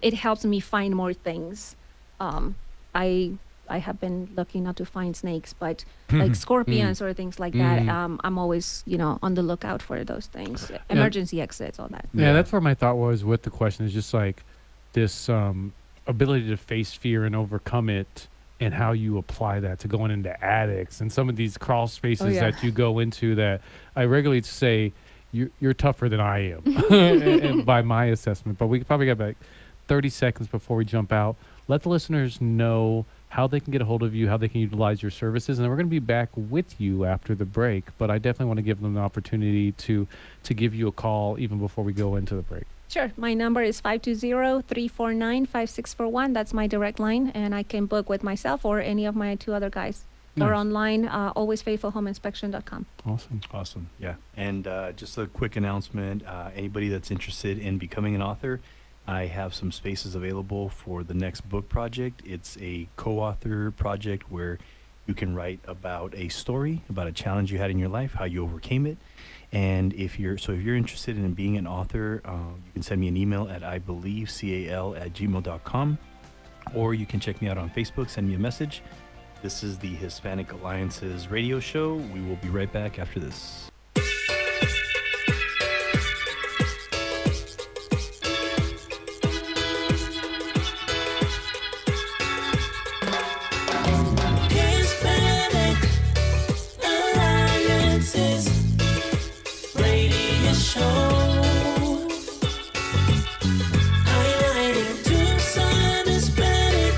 it helps me find more things. I have been lucky not to find snakes, but like scorpions or things like that. I'm always, on the lookout for those things. Emergency exits, all that. Yeah, that's where my thought was with the question, is just like this ability to face fear and overcome it, and how you apply that to going into attics and some of these crawl spaces that you go into, that I regularly say you're tougher than I am and by my assessment. But we probably got like 30 seconds before we jump out. Let the listeners know how they can get a hold of you, how they can utilize your services. And then we're going to be back with you after the break. But I definitely want to give them the opportunity to give you a call even before we go into the break. Sure. My number is 520-349-5641. That's my direct line. And I can book with myself or any of my two other guys. Or online, alwaysfaithfulhomeinspection.com. Awesome. Yeah. And just a quick announcement. Anybody that's interested in becoming an author, I have some spaces available for the next book project. It's a co-author project where you can write about a story, about a challenge you had in your life, how you overcame it. And if you're interested in being an author, you can send me an email at ibelievecal@gmail.com, or you can check me out on Facebook, send me a message. This is the Hispanic Alliances radio show. We will be right back after this. Hispanic Alliances Radio Show. Highlighting Tucson Hispanic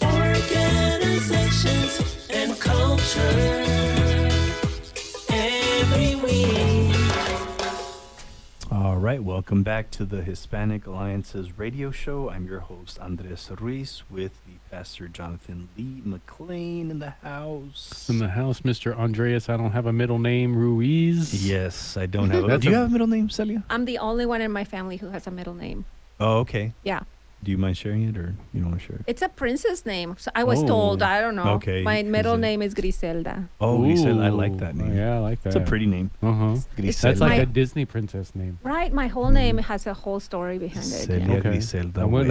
organizations and culture every week. All right, welcome back to the Hispanic Alliances radio show. I'm your host, Andres Ruiz, with the Pastor Jonathan Lee McLean in the house. In the house, Mr. Andreas. I don't have a middle name, Ruiz. Yes, I don't have a... Do you have a middle name, Celia? I'm the only one in my family who has a middle name. Oh, okay. Yeah. Do you mind sharing it, or you don't want to share it? It's a princess name. So I was told, I don't know. Okay. My middle name is Griselda. Oh, Griselda. I like that name. Yeah, I like that. It's a pretty name. That's like a Disney princess name. Right. My whole name has a whole story behind it. Celia Yeah. Griselda. Well,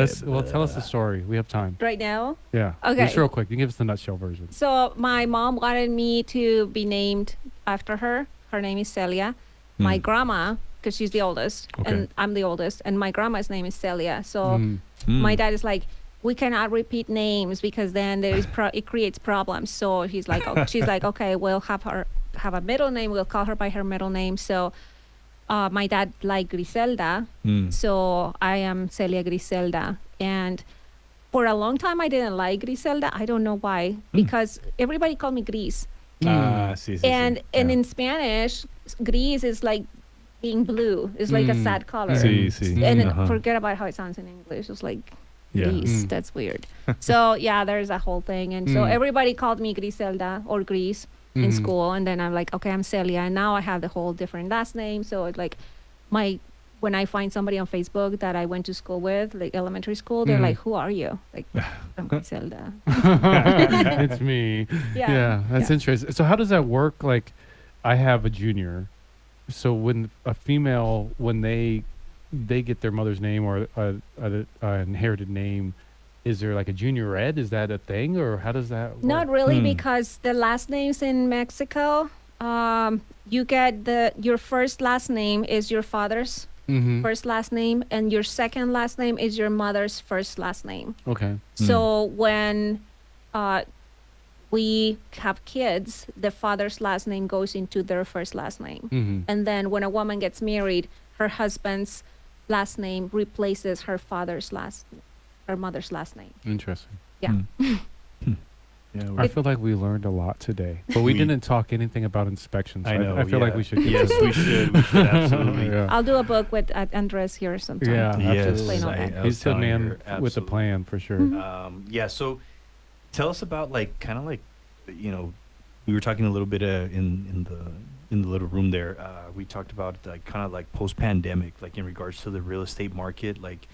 tell us the story. We have time. Right now? Yeah. Okay. Just real quick. You can give us the nutshell version. So my mom wanted me to be named after her. Her name is Celia. My grandma, because she's the oldest, and I'm the oldest, and my grandma's name is Celia. So my dad is like, we cannot repeat names because then it creates problems. So he's like, she's like, okay, we'll have her have a middle name. We'll call her by her middle name. So my dad liked Griselda, so I am Celia Griselda. And for a long time, I didn't like Griselda. I don't know why, because everybody called me Gris. And in Spanish, gris is like being blue. It's like a sad color. And forget about how it sounds in English. It's like gris. That's weird. So yeah, there's a whole thing. And so everybody called me Griselda or Gris in school. And then I'm like, okay, I'm Celia. And now I have the whole different last name. So it's like when I find somebody on Facebook that I went to school with, like elementary school, they're like, who are you? Like, I'm Griselda. It's me. Yeah. That's interesting. So how does that work? Like, I have a junior. So when a female, when they get their mother's name or an inherited name, is there like a junior ed? Is that a thing, or how does that work? Not really, because the last names in Mexico, you get your first last name is your father's first last name, and your second last name is your mother's first last name. Okay. So when we have kids, the father's last name goes into their first last name. And then when a woman gets married, her husband's last name replaces her mother's last name. Interesting. Yeah. Yeah, I feel like we learned a lot today, but we didn't talk anything about inspections. I know. I feel like yeah. we should. Yes, we should. We should absolutely. Yeah. I'll do a book with Andres here sometime. Yeah, Yes, Explain all that. I He's was the telling man her, with the absolutely. plan for sure. Mhm. Yeah. So, tell us about kind of like, we were talking a little bit in the little room there. We talked about kind of like post pandemic, like in regards to the real estate market, like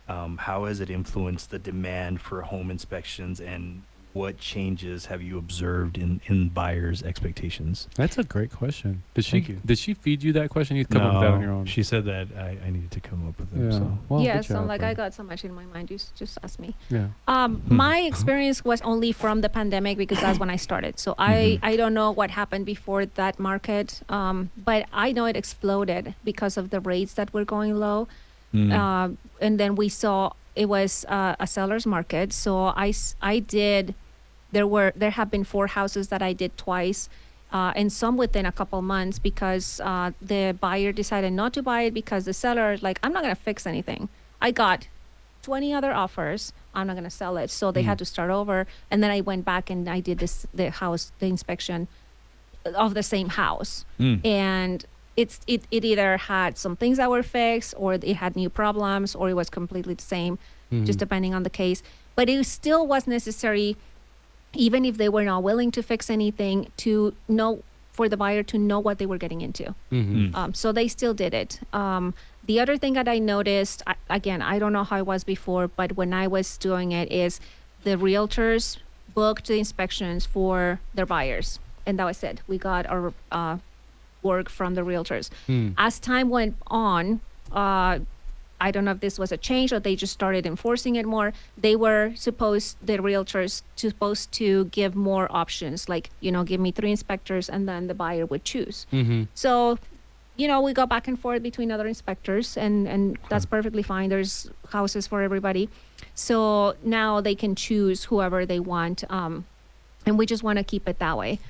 how has it influenced the demand for home inspections, and what changes have you observed in buyers' expectations? That's a great question. Thank you. Did she feed you that question? You come up with that on your own. She said that I needed to come up with them. Yeah. So. Well, Yes, good I'm job, like, bud. I got so much in my mind. Just ask me. Yeah. My experience was only from the pandemic because that's when I started. So I don't know what happened before that market, but I know it exploded because of the rates that were going low. And then we saw it was a seller's market. So I did. There have been 4 houses that I did twice, and some within a couple months because the buyer decided not to buy it because the seller like, I'm not gonna fix anything. I got 20 other offers. I'm not gonna sell it. So they had to start over. And then I went back and I did the inspection of the same house. And it either had some things that were fixed, or it had new problems, or it was completely the same, just depending on the case. But it still was necessary, even if they were not willing to fix anything, to know, for the buyer to know what they were getting into. So they still did it. The other thing that I noticed, again, I don't know how it was before, but when I was doing it, is the realtors booked the inspections for their buyers. And that was it. We got our work from the realtors. As time went on, I don't know if this was a change or they just started enforcing it more. The realtors supposed to give more options, like, give me 3 inspectors, and then the buyer would choose. So, we go back and forth between other inspectors, and that's perfectly fine. There's houses for everybody. So now they can choose whoever they want. And we just want to keep it that way,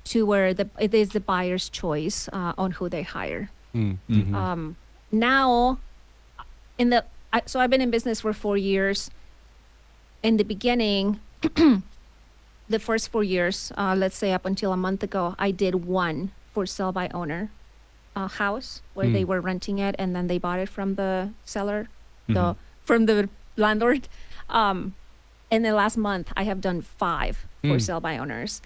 to where it is the buyer's choice on who they hire. Now, so I've been in business for 4 years. In the beginning, the first 4 years, let's say up until a month ago, I did one for sale by owner house where they were renting it, and then they bought it from the seller, from the landlord. In the last month, I have done 5 for sale by owners.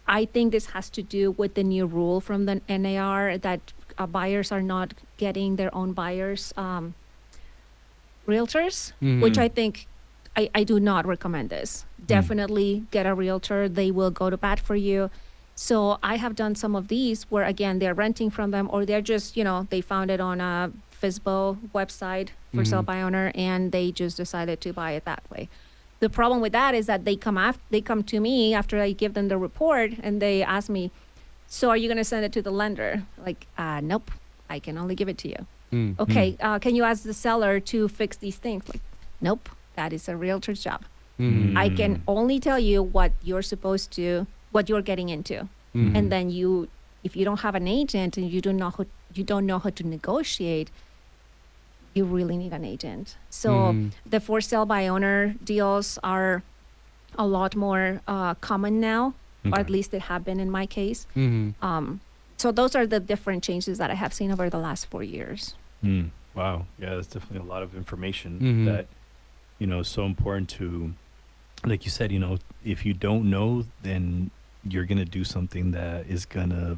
I think this has to do with the new rule from the NAR that buyers are not getting their own buyers realtors, which I think I do not recommend this. Definitely get a realtor. They will go to bat for you. So I have done some of these where, again, they're renting from them, or they're just, they found it on a FSBO website for sale by owner, and they just decided to buy it that way. The problem with that is that they come to me after I give them the report, and they ask me, so are you going to send it to the lender? Like, nope, I can only give it to you. Okay, can you ask the seller to fix these things? Like, nope, that is a realtor's job. I can only tell you what you're getting into. And then if you don't have an agent and you don't know how to negotiate, you really need an agent. So the for sale by owner deals are a lot more common now, or at least they have been in my case. So those are the different changes that I have seen over the last 4 years. Wow. Yeah, that's definitely a lot of information that, is so important to, like you said, if you don't know, then you're going to do something that is going to,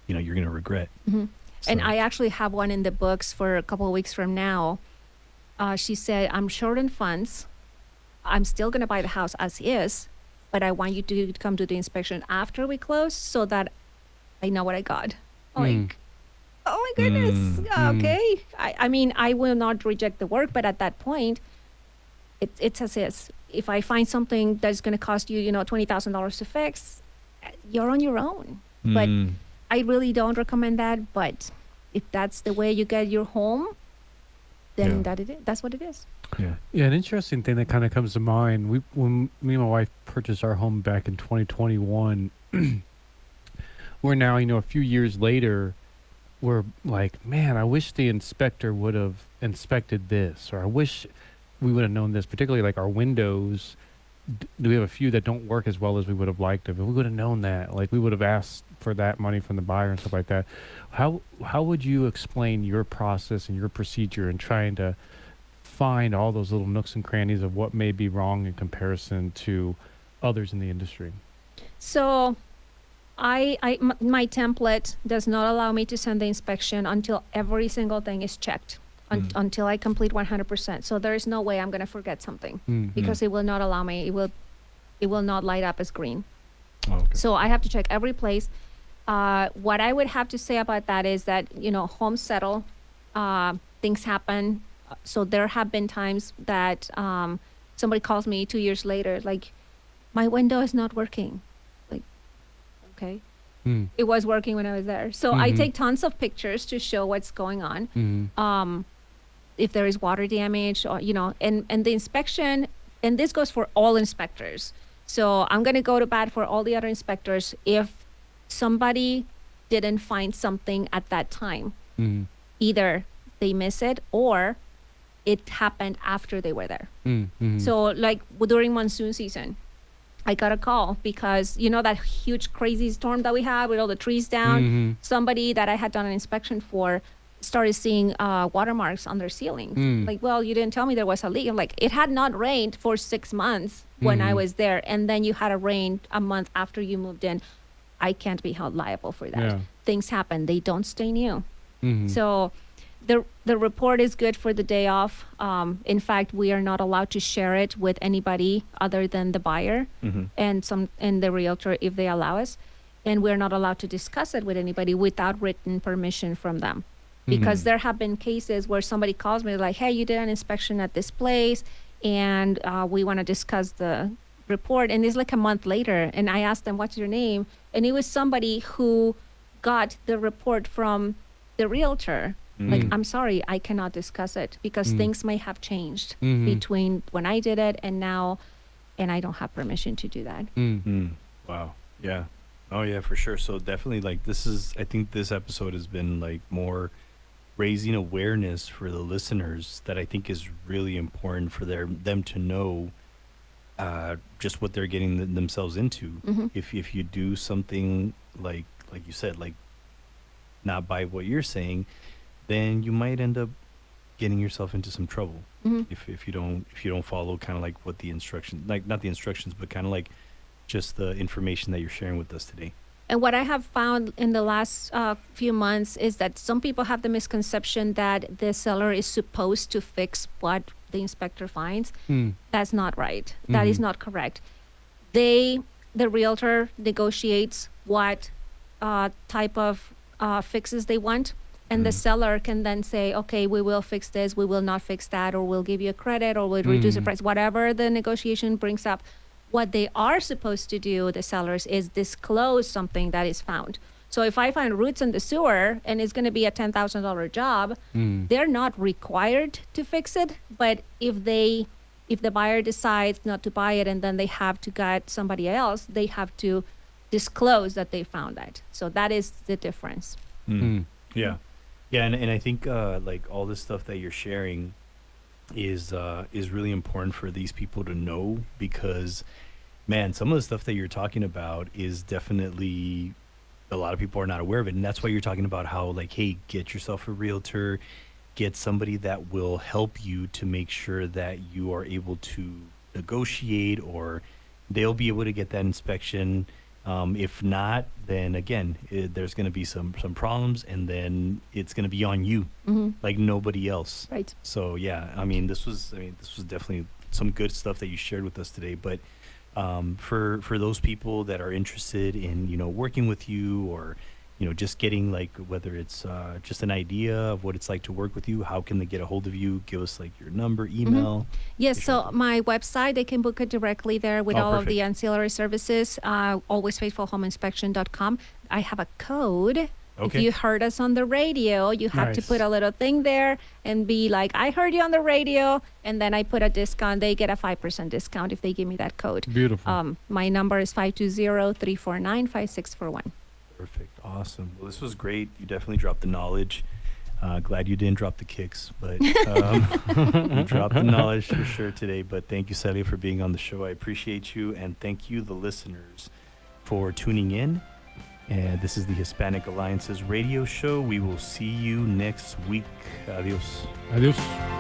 you're going to regret. So. And I actually have one in the books for a couple of weeks from now. She said, I'm short on funds. I'm still going to buy the house as is, but I want you to come to the inspection after we close so that I know what I got. Like, oh my goodness. Okay. I mean, I will not reject the work, but at that point, it's as is. If I find something that's going to cost you, $20,000 to fix, you're on your own. But I really don't recommend that. But if that's the way you get your home, then that's what it is. Yeah, an interesting thing that kind of comes to mind. When me and my wife purchased our home back in 2021, we're now, a few years later, we're like, man, I wish the inspector would have inspected this, or I wish we would have known this, particularly like our windows. we have a few that don't work as well as we would have liked. If we would have known that, like we would have asked for that money from the buyer and stuff like that. How would you explain your process and your procedure in trying to find all those little nooks and crannies of what may be wrong in comparison to others in the industry? So my template does not allow me to send the inspection until every single thing is checked, until I complete 100%. So there is no way I'm going to forget something because it will not allow me. It will not light up as green. Oh, okay. So I have to check every place. What I would have to say about that is that, homes settle, things happen. So there have been times that somebody calls me 2 years later, like, my window is not working. Like, okay. It was working when I was there. So I take tons of pictures to show what's going on. If there is water damage or, and the inspection, and this goes for all inspectors. So I'm going to go to bat for all the other inspectors if somebody didn't find something at that time. Either they miss it or it happened after they were there. So like during monsoon season, I got a call because, that huge crazy storm that we had with all the trees down, somebody that I had done an inspection for started seeing watermarks on their ceiling. Like, well, you didn't tell me there was a leak. I'm like, it had not rained for 6 months when I was there. And then you had a rain a month after you moved in. I can't be held liable for that. Yeah. Things happen. They don't stay new. So the report is good for the day off. In fact, we are not allowed to share it with anybody other than the buyer and the realtor if they allow us. And we're not allowed to discuss it with anybody without written permission from them. Because there have been cases where somebody calls me like, hey, you did an inspection at this place and we want to discuss the report. And it's like a month later. And I asked them, what's your name? And it was somebody who got the report from the realtor. Like, I'm sorry, I cannot discuss it because things may have changed between when I did it and now, and I don't have permission to do that. Wow. Yeah. Oh yeah, for sure. So definitely I think this episode has been like more raising awareness for the listeners that I think is really important for them to know just what they're getting themselves into. If you do something like you said, like not by what you're saying, then you might end up getting yourself into some trouble if you don't follow kind of like what the instructions, like not the instructions, but kind of like just the information that you're sharing with us today. And what I have found in the last few months is that some people have the misconception that the seller is supposed to fix what the inspector finds. That's not right. That is not correct. The realtor negotiates what type of fixes they want. And the seller can then say, okay, we will fix this, we will not fix that, or we'll give you a credit, or we'll reduce the price, whatever the negotiation brings up. What they are supposed to do, the sellers, is disclose something that is found. So if I find roots in the sewer and it's going to be a $10,000 job, they're not required to fix it. But if the buyer decides not to buy it and then they have to get somebody else, they have to disclose that they found that. So that is the difference. Yeah. Yeah, and I think like all this stuff that you're sharing is really important for these people to know because, man, some of the stuff that you're talking about is definitely a lot of people are not aware of it, and that's why you're talking about how like, hey, get yourself a realtor, get somebody that will help you to make sure that you are able to negotiate, or they'll be able to get that inspection. If not, then again, there's going to be some problems, and then it's going to be on you, like nobody else. Right. So yeah, this was definitely some good stuff that you shared with us today. But for those people that are interested in working with you, or just getting like whether it's just an idea of what it's like to work with you, how can they get a hold of you? Give us like your number, email. Yes, so my website, they can book it directly there with all of the ancillary services, alwaysfaithfulhomeinspection.com. I have a code. If you heard us on the radio, you have to put a little thing there and be like, I heard you on the radio, and then I put a discount. They get a 5% discount if they give me that code. Beautiful. My number is 520-349-5641. Perfect. Awesome. Well, this was great. You definitely dropped the knowledge. Glad you didn't drop the kicks, but you dropped the knowledge for sure today. But thank you, Celia, for being on the show. I appreciate you, and thank you, the listeners, for tuning in. And this is the Hispanic Alliances radio show. We will see you next week. Adios. Adios.